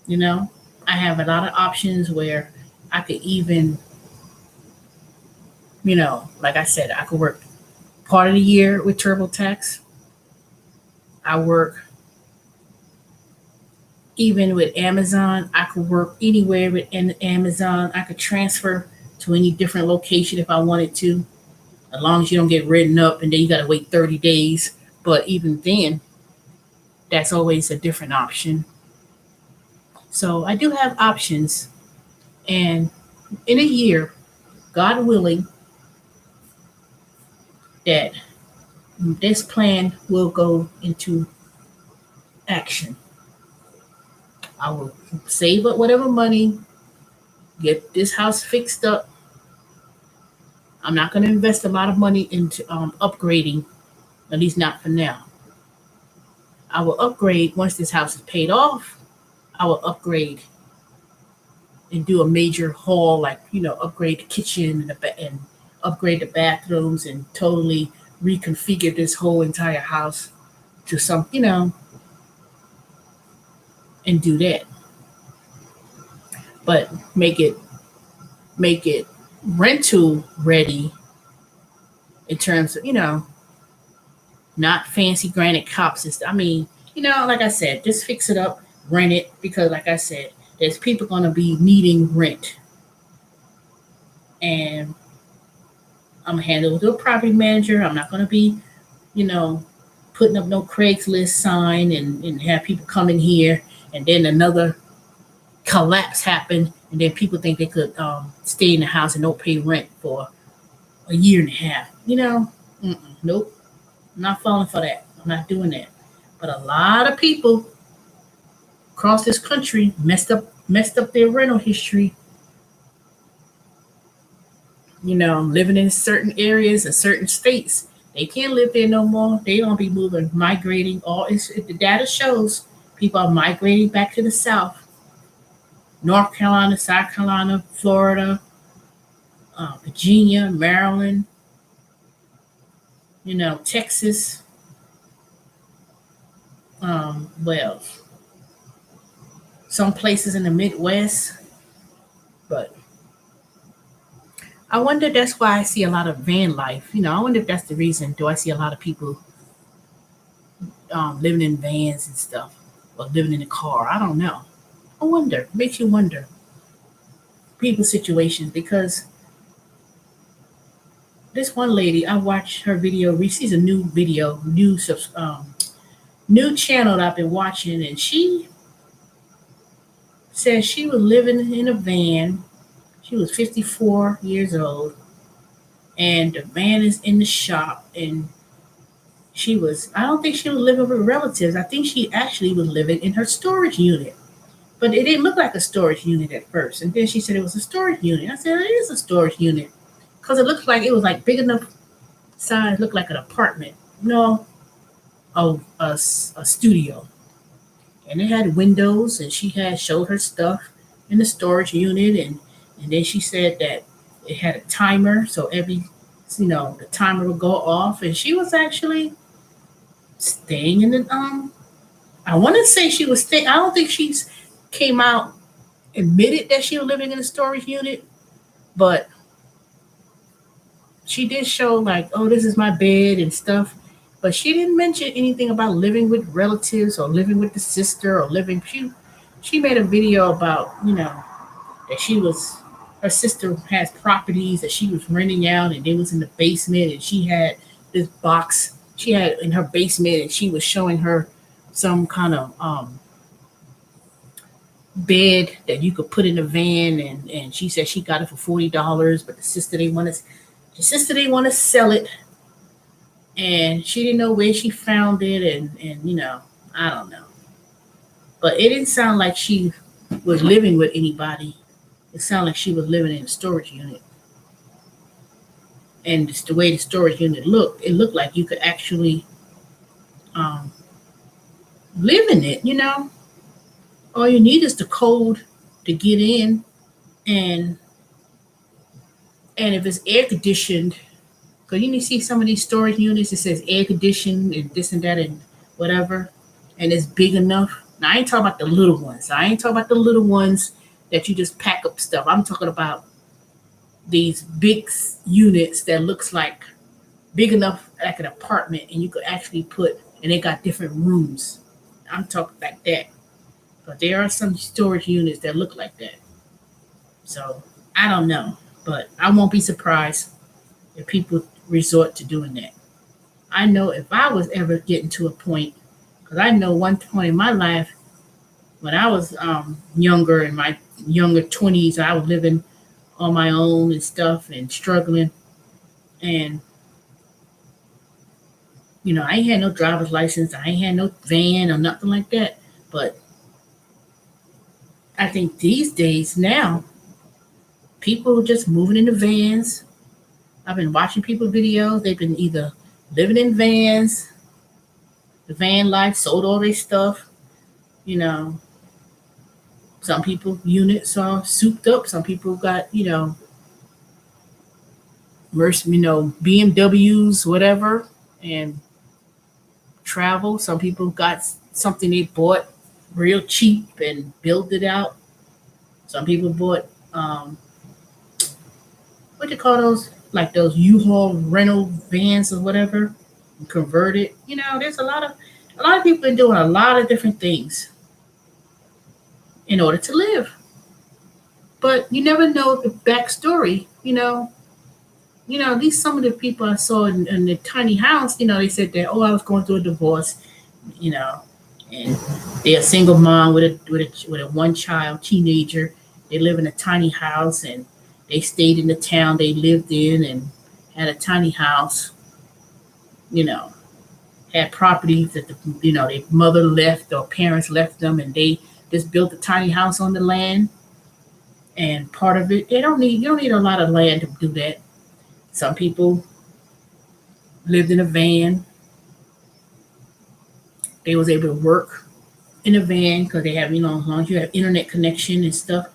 You know, I have a lot of options where I could even, like I said, I could work part of the year with TurboTax. I work even with Amazon. I could work anywhere with Amazon. I could transfer to any different location if I wanted to, as long as you don't get written up and then you got to wait 30 days. But even then, that's always a different option. So I do have options. And in a year, God willing, that this plan will go into action. I will save up whatever money, get this house fixed up. I'm not going to invest a lot of money into upgrading, at least not for now. I will upgrade once this house is paid off. I will upgrade and do a major haul, like upgrade the kitchen and upgrade the bathrooms and totally reconfigure this whole entire house to some, and do that. But make it rental ready in terms of not fancy granite cups. I mean, like I said, just fix it up, rent it, because like I said, there's people going to be needing rent, and I'm gonna hand it over to a property manager. I'm not going to be, you know, putting up no Craigslist sign and have people come in here and then another collapse happen and then people think they could stay in the house and don't pay rent for a year and a half. Nope, I'm not falling for that. I'm not doing that. But a lot of people across this country messed up their rental history. Living in certain areas and certain states, they can't live there no more. They don't be moving, migrating. The data shows people are migrating back to the South, North Carolina, South Carolina, Florida, Virginia, Maryland, Texas. Well, some places in the Midwest, but I wonder if that's why I see a lot of van life. I wonder if that's the reason. Do I see a lot of people living in vans and stuff, or living in a car? I don't know. I wonder. It makes you wonder people's situations because this one lady, I watched her video. She's a new video, new channel that I've been watching, and she said she was living in a van. She was 54 years old, and the van is in the shop. And I don't think she was living with relatives. I think she actually was living in her storage unit. But it didn't look like a storage unit at first. And then she said it was a storage unit. I said, it is a storage unit. Because it looked like it was like big enough size, looked like an apartment. No, a studio. And it had windows, and she had showed her stuff in the storage unit. And then she said that it had a timer. So the timer would go off. And she was actually staying in the, I want to say she was staying, I don't think she's came out admitted that she was living in a storage unit, but she did show like, oh, this is my bed and stuff. But she didn't mention anything about living with relatives or living with the sister or living. She made a video about that her sister has properties that she was renting out, and it was in the basement, and she had this box she had in her basement, and she was showing her some kind of bed that you could put in a van, and she said she got it for $40, but the sister didn't want to sell it, and she didn't know where she found it, and I don't know, but it didn't sound like she was living with anybody. It sounded like she was living in a storage unit, and just the way the storage unit looked, it looked like you could actually live in it. All you need is the code to get in, and if it's air conditioned, because see some of these storage units, it says air conditioned and this and that and whatever. and it's big enough. Now I ain't talking about the little ones. I ain't talking about the little ones that you just pack up stuff. I'm talking about these big units that looks like big enough like an apartment, and you could actually put, and they got different rooms. I'm talking like that. But there are some storage units that look like that. So I don't know, but I won't be surprised if people resort to doing that. I know if I was ever getting to a point, because I know one point in my life when I was younger, in my younger 20s, I was living on my own and stuff and struggling. And, I ain't had no driver's license. I ain't had no van or nothing like that. But I think these days now, people just moving in the vans. I've been watching people videos. They've been either living in vans, the van life, sold all their stuff. You know, some people units are souped up. Some people got BMWs, whatever, and travel. Some people got something they bought real cheap and built it out. Some people bought what do you call those? Like those U-Haul rental vans or whatever, and converted. There's a lot of people been doing a lot of different things in order to live. But you never know the backstory. These some of the people I saw in the tiny house. They said that, oh, I was going through a divorce. You know, and they're a single mom with a one child teenager. They live in a tiny house, and they stayed in the town they lived in and had a tiny house. You know, had properties that their mother left or parents left them, and they just built a tiny house on the land. And part of it, you don't need a lot of land to do that. Some people lived in a van. They was able to work in a van because they have, as long as you have internet connection and stuff,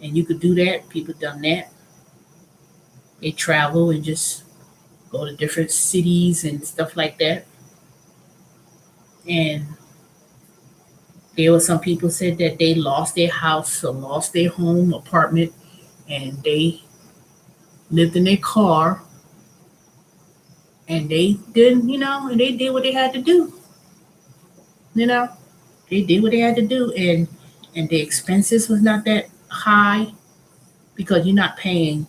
and you could do that. People done that. They travel and just go to different cities and stuff like that. And there were some people said that they lost their house or lost their home, apartment, and they lived in their car, and they didn't, and they did what they had to do. You know, they did what they had to do, and the expenses was not that high because you're not paying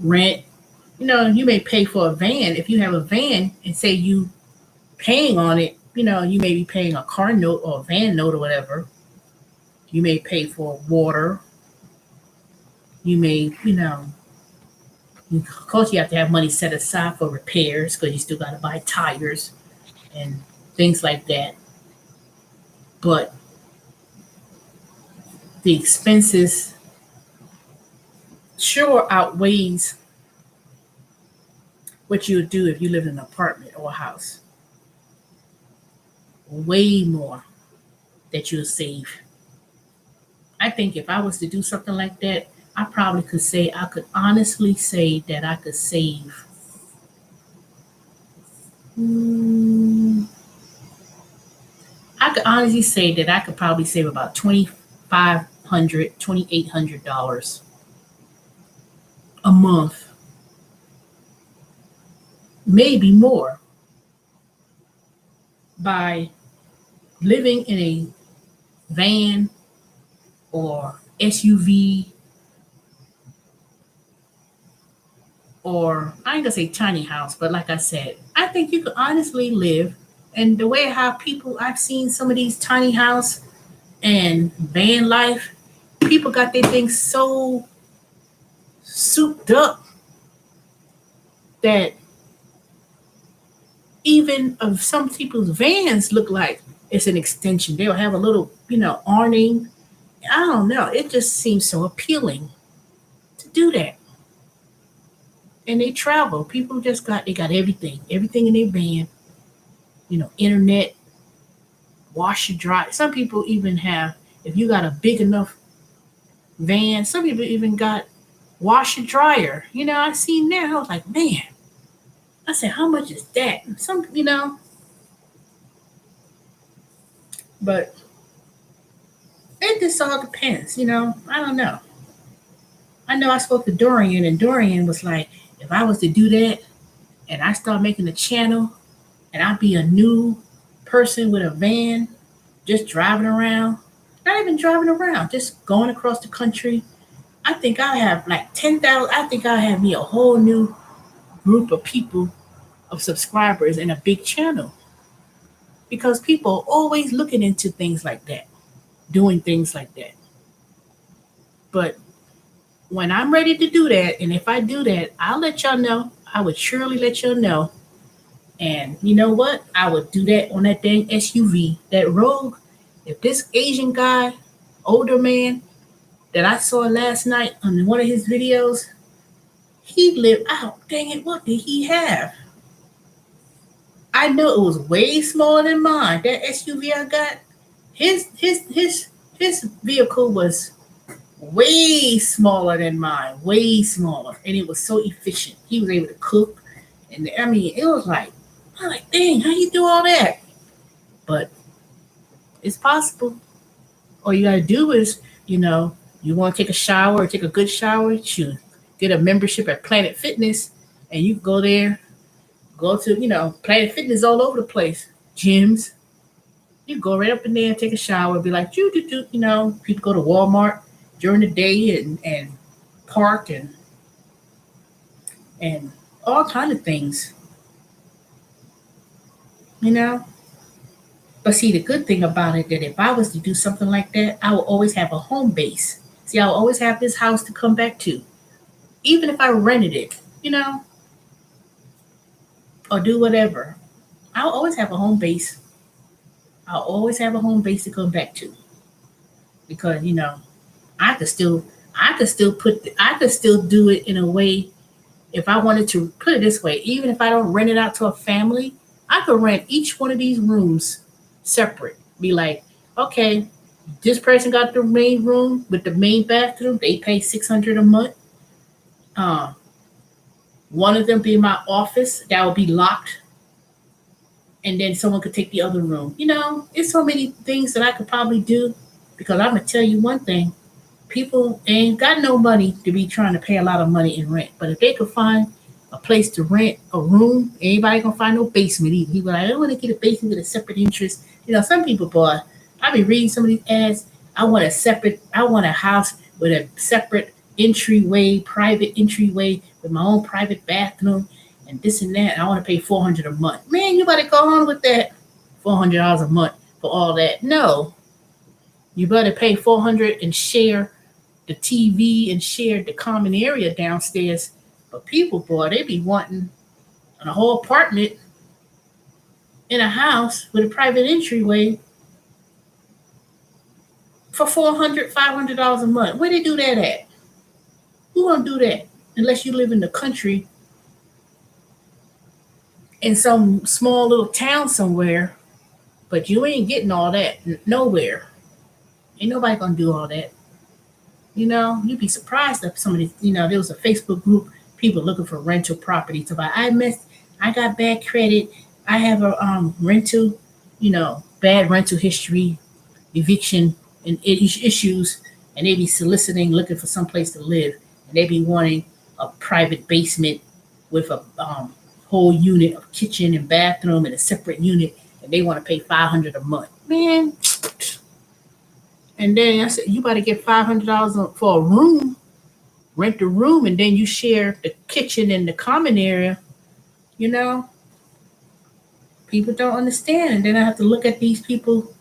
rent. You may pay for a van if you have a van, and say you paying on it. You may be paying a car note or a van note or whatever. You may pay for water. You may, of course, you have to have money set aside for repairs because you still got to buy tires and things like that. But the expenses sure outweighs what you would do if you lived in an apartment or a house. Way more that you'll save. I think if I was to do something like that, I could honestly say that I could save. mm, I could honestly say that I could probably save about $2,800 a month, maybe more, by living in a van or SUV, or I ain't gonna say tiny house, but like I said, I think you could honestly live. And the way how people I've seen some of these tiny house and van life, people got their things so souped up that even of some people's vans look like it's an extension. They'll have a little, awning. I don't know. It just seems so appealing to do that. And they travel. People they got everything in their van. Internet, washer, dry. Some people even have, if you got a big enough van, some people even got washer dryer. I seen that. I was like, man. I said, how much is that? But it just all depends, you know. I don't know. I know I spoke to Dorian, and Dorian was like, if I was to do that and I start making a channel and I'd be a new person with a van just driving around, not even driving around, just going across the country, I think I have like 10,000. I think I have me a whole new group of people, of subscribers, and a big channel, because people are always looking into things like that, doing things like that. But when I'm ready to do that, and if I do that, I'll let y'all know. I would surely let y'all know. And you know what? I would do that on that dang SUV, that Rogue. If this Asian guy, older man that I saw last night on one of his videos, he lived out. Dang it, what did he have? I know it was way smaller than mine. That SUV I got, his vehicle was way smaller than mine, way smaller, and it was so efficient. He was able to cook, and I mean, it was like, I'm like, dang, how you do all that? But it's possible. All you gotta do is, you want to take a shower or take a good shower, shoot, get a membership at Planet Fitness, and you go there, go to, Planet Fitness all over the place, gyms. You go right up in there and take a shower, be like, people go to Walmart during the day and park and all kind of things, you know. But see, the good thing about it, that if I was to do something like that, I will always have a home base. See, I will always have this house to come back to, even if I rented it, or do whatever. I'll always have a home base. I'll always have a home base to come back to, because I could still, I could still do it in a way. If I wanted to put it this way, even if I don't rent it out to a family, I could rent each one of these rooms separate. Be like, okay, this person got the main room with the main bathroom. They pay $600 a month. Uh, One of them be my office that will be locked, and then someone could take the other room. It's so many things that I could probably do, because I'm gonna tell you one thing: people ain't got no money to be trying to pay a lot of money in rent. But if they could find a place to rent a room, anybody gonna find no basement either. People like, I don't want to get a basement with a separate interest. Some people, boy, I be reading some of these ads. I want a house with a separate entryway, private entryway, with my own private bathroom and this and that. And I want to pay $400 a month. Man, you better go on with that. $400 a month for all that. No, you better pay 400 and share the TV and share the common area downstairs. But people, boy, they be wanting a whole apartment in a house with a private entryway for $400, $500 a month. Where they do that at? Who gonna do that? Unless you live in the country, in some small little town somewhere, but you ain't getting all that nowhere. Ain't nobody gonna do all that. You'd be surprised if somebody, there was a Facebook group, people looking for rental property to buy. I got bad credit. I have a rental, bad rental history, eviction and issues, and they be soliciting, looking for some place to live, and they be wanting a private basement with a whole unit of kitchen and bathroom and a separate unit, and they want to pay $500 a month. Man. And then I said, you got to get $500 for a room, rent the room, and then you share the kitchen and the common area. People don't understand. And then I have to look at these people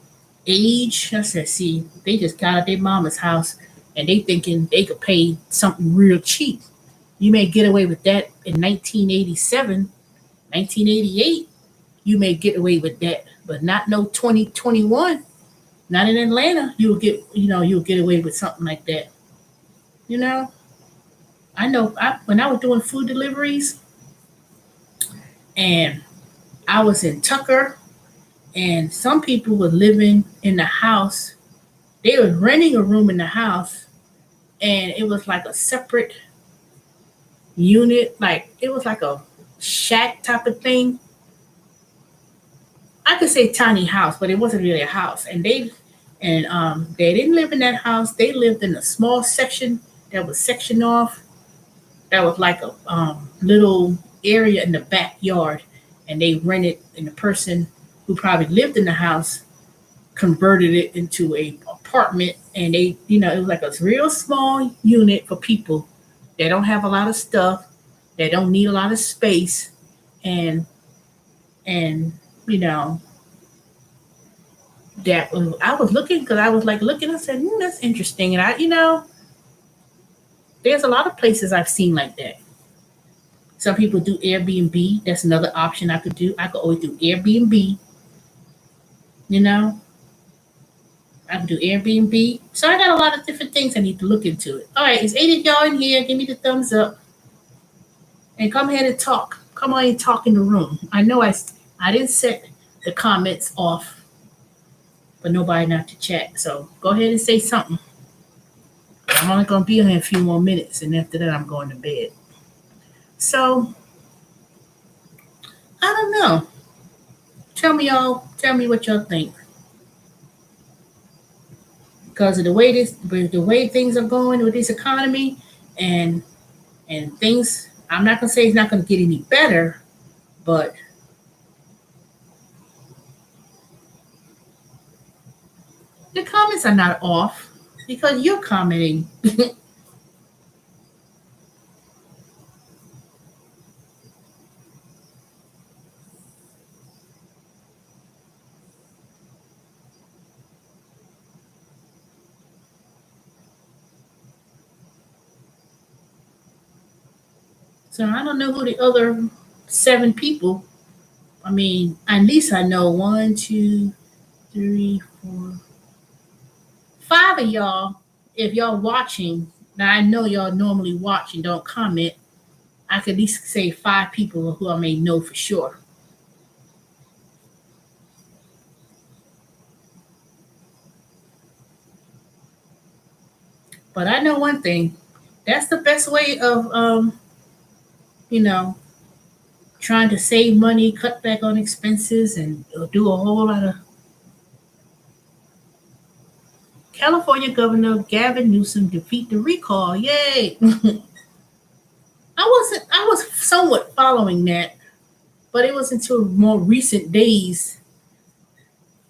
age. I said, see, they just got out their mama's house and they thinking they could pay something real cheap. You may get away with that in 1987, 1988. You may get away with that, but not no 2021. Not in Atlanta. You'll get away with something like that. I know when I was doing food deliveries, and I was in Tucker, and some people were living in the house. They were renting a room in the house, and it was like a separate unit, like it was like a shack type of thing. I could say tiny house, but it wasn't really a house. And they didn't live in that house. They lived in a small section that was sectioned off. That was like a little area in the backyard, and they rented. And the person who probably lived in the house converted it into a apartment. And it was like a real small unit for people that don't have a lot of stuff, that don't need a lot of space, and and you know that I was looking because I was like looking. I said, that's interesting. And there's a lot of places I've seen like that. Some people do Airbnb. That's another option I could do. I could always do Airbnb. You know, I could do Airbnb. So I got a lot of different things I need to look into it. All right, it's 8 of y'all in here. Give me the thumbs up and come ahead and talk. Come on and talk in the room. I know I didn't set the comments off for nobody not to chat. So go ahead and say something. I'm only going to be here a few more minutes, and after that, I'm going to bed. So I don't know. Tell me what y'all think. Because of the way things are going with this economy, and things, I'm not gonna say it's not gonna get any better, but the comments are not off because you're commenting. So I don't know who the other 7 people. I mean, at least I know 1, 2, 3, 4, 5 of y'all. If y'all watching, now I know y'all normally watch and don't comment. I could at least say 5 people who I may know for sure. But I know one thing. That's the best way of you know, trying to save money, cut back on expenses, and do a whole lot of. California Governor Gavin Newsom defeat the recall. Yay! I was somewhat following that, but it was until more recent days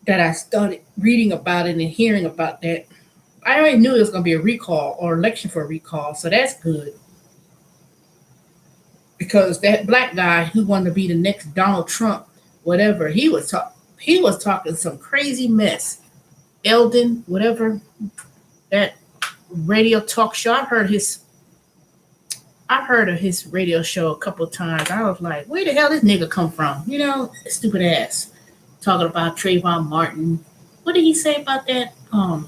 that I started reading about it and hearing about that. I already knew it was going to be a recall or election for a recall, so that's good. Because that black guy who wanted to be the next Donald Trump, whatever, he was talking some crazy mess. Eldon, whatever, that radio talk show. I've heard of his radio show a couple of times. I was like, where the hell this nigga come from? Stupid ass. Talking about Trayvon Martin. What did he say about that? I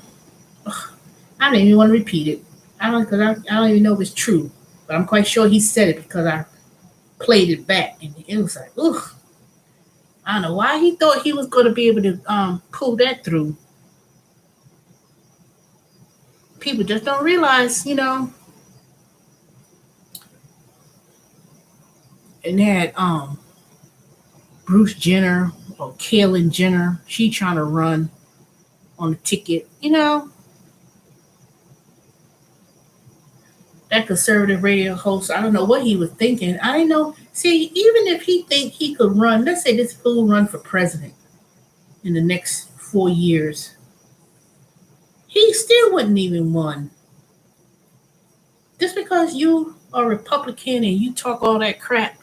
don't even want to repeat it. I don't even know if it's true, but I'm quite sure he said it because I played it back, and it was like, ugh. I don't know why he thought he was going to be able to pull that through. People just don't realize, And they had Bruce Jenner or Caitlyn Jenner. She trying to run on the ticket. That conservative radio host. I don't know what he was thinking. I didn't know. See, even if he think he could run, let's say this fool run for president in the next 4 years, he still wouldn't even won. Just because you are Republican and you talk all that crap,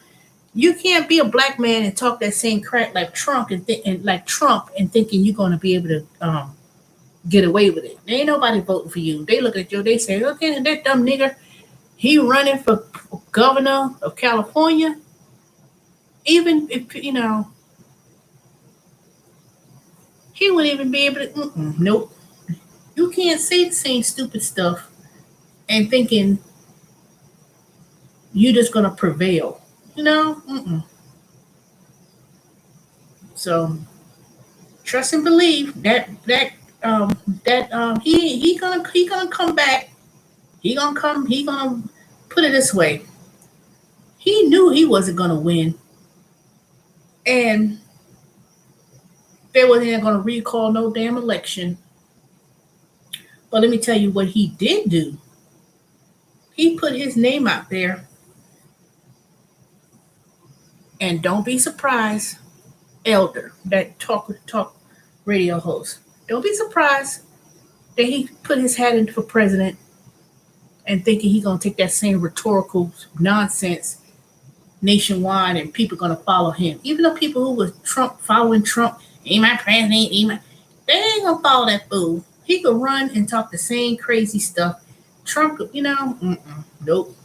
you can't be a black man and talk that same crap like Trump and thinking you're going to be able to get away with it. There ain't nobody voting for you. They look at you. They say, okay, that dumb nigger, he running for governor of California. Even if he wouldn't even be able to. Nope. You can't say the same stupid stuff and thinking you're just gonna prevail. So trust and believe that he gonna come back. He gonna put it this way. He knew he wasn't gonna win, and They wasn't going to recall no damn election. But let me tell you what he did do. He put his name out there, and don't be surprised, Elder, that talk radio host. Don't be surprised that he put his hat in for president and thinking he gonna take that same rhetorical nonsense nationwide and people gonna follow him. Even though people who was Trump following Trump, he my president, they ain't gonna follow that fool. He could run and talk the same crazy stuff. Trump, nope,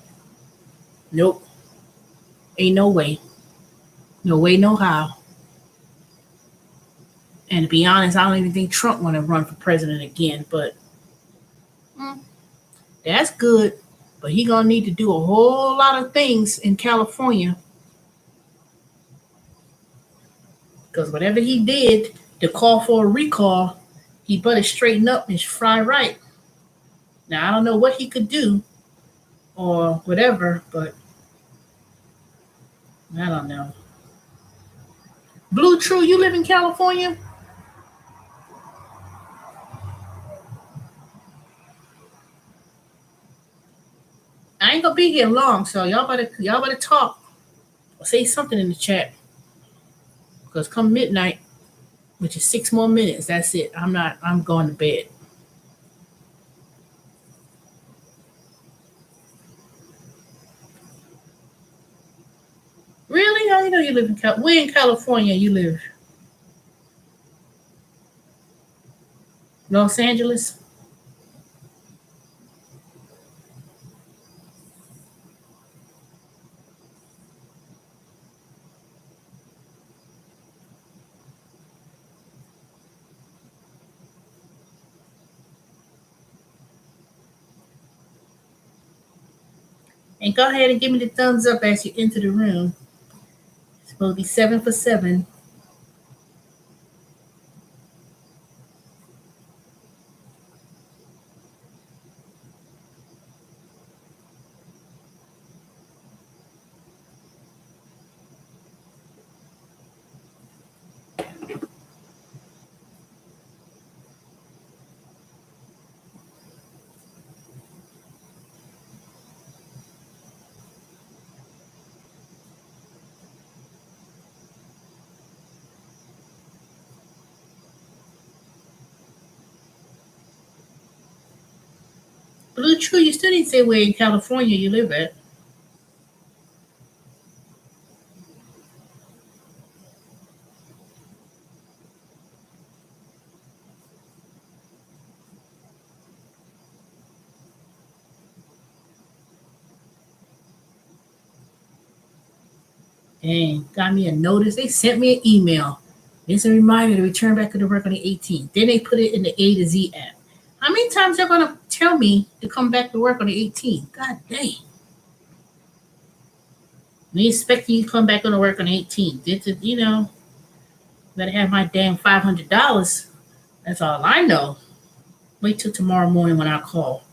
nope, ain't no way, no way, no how. And to be honest, I don't even think Trump want to run for president again. But that's good. But he gonna need to do a whole lot of things in California, because whatever he did to call for a recall, he better straighten up and fry right. Now I don't know what he could do or whatever, but I don't know. Blue True, you live in California? I ain't gonna be here long, so y'all better talk or say something in the chat. Because come midnight, which is 6 more minutes, that's it. I'm going to bed. Really? I know you live in where in California you live? Los Angeles? And go ahead and give me the thumbs up as you enter the room. It's supposed to be 7 for 7. Blue True, you still didn't say where in California you live at. Dang, got me a notice. They sent me an email. It's a reminder to return back to work on the 18th. Then they put it in the A to Z app. How many times they're gonna tell me to come back to work on the 18th? God dang. We expect you to come back on to work on the 18th. Better have my damn $500. That's all I know. Wait till tomorrow morning when I call.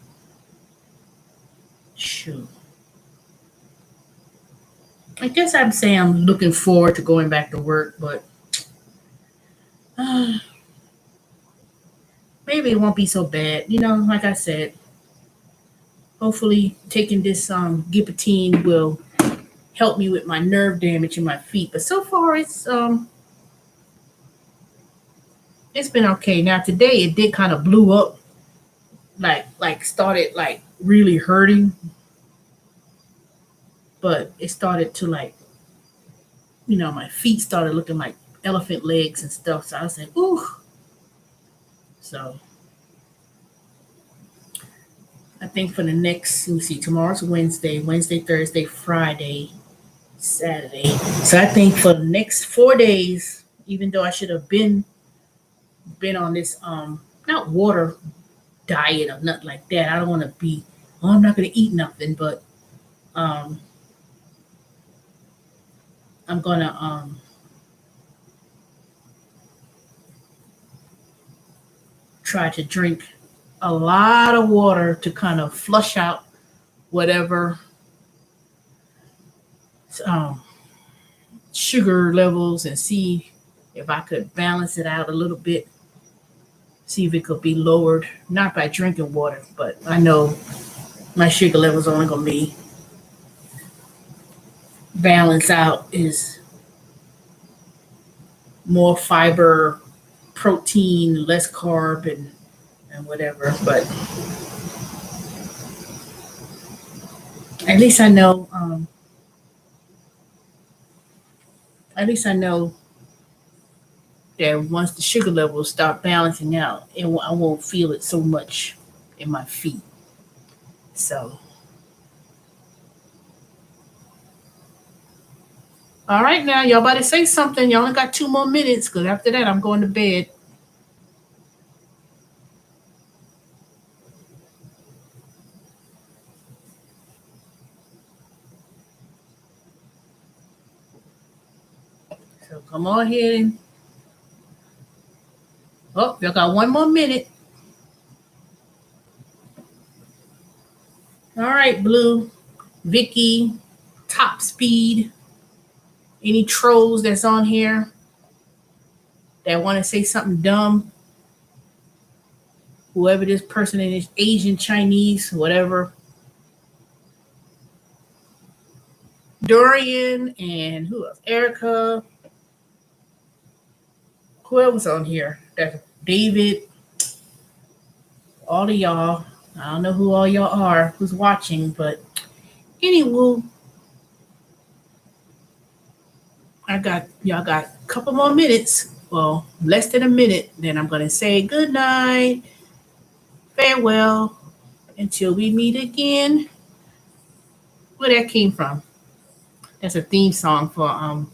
Shoot. I guess I'm saying I'm looking forward to going back to work, but maybe it won't be so bad. Like I said, hopefully taking this Gipatine will help me with my nerve damage in my feet. But so far it's been okay. Now today it did kind of blew up, like started like really hurting, but it started to my feet started looking like elephant legs and stuff. So I was like, ooh. So I think for the next, let me see, tomorrow's Wednesday, Thursday, Friday, Saturday. So I think for the next 4 days, even though I should have been on this not water diet or nothing like that. I don't want to be, I'm not gonna eat nothing, but I'm gonna try to drink a lot of water to kind of flush out whatever sugar levels and see if I could balance it out a little bit, see if it could be lowered, not by drinking water, but I know my sugar level's only going to be balance out is more fiber, protein, less carb, and whatever. But at least I know. At least I know that once the sugar levels start balancing out, I won't feel it so much in my feet. So, all right, now y'all better say something. Y'all only got 2 more minutes, because after that I'm going to bed. So come on ahead and y'all got 1 more minute. All right, Blue, Vicky, Top Speed, any trolls that's on here that want to say something dumb, whoever this person is, Asian, Chinese, whatever. Dorian and who else? Erica. Who else on here? That's David. All of y'all. I don't know who all y'all are who's watching, but anywho, y'all got a couple more minutes. Well, less than a minute. Then I'm gonna say good night, farewell, until we meet again. Where that came from? That's a theme song for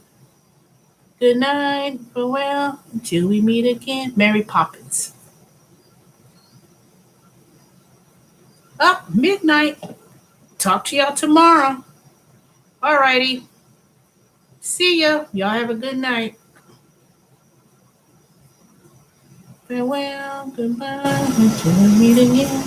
good night, farewell, until we meet again. Mary Poppins. Up midnight. Talk to y'all tomorrow. Alrighty. See ya. Y'all have a good night. Farewell, goodbye, until we meet again.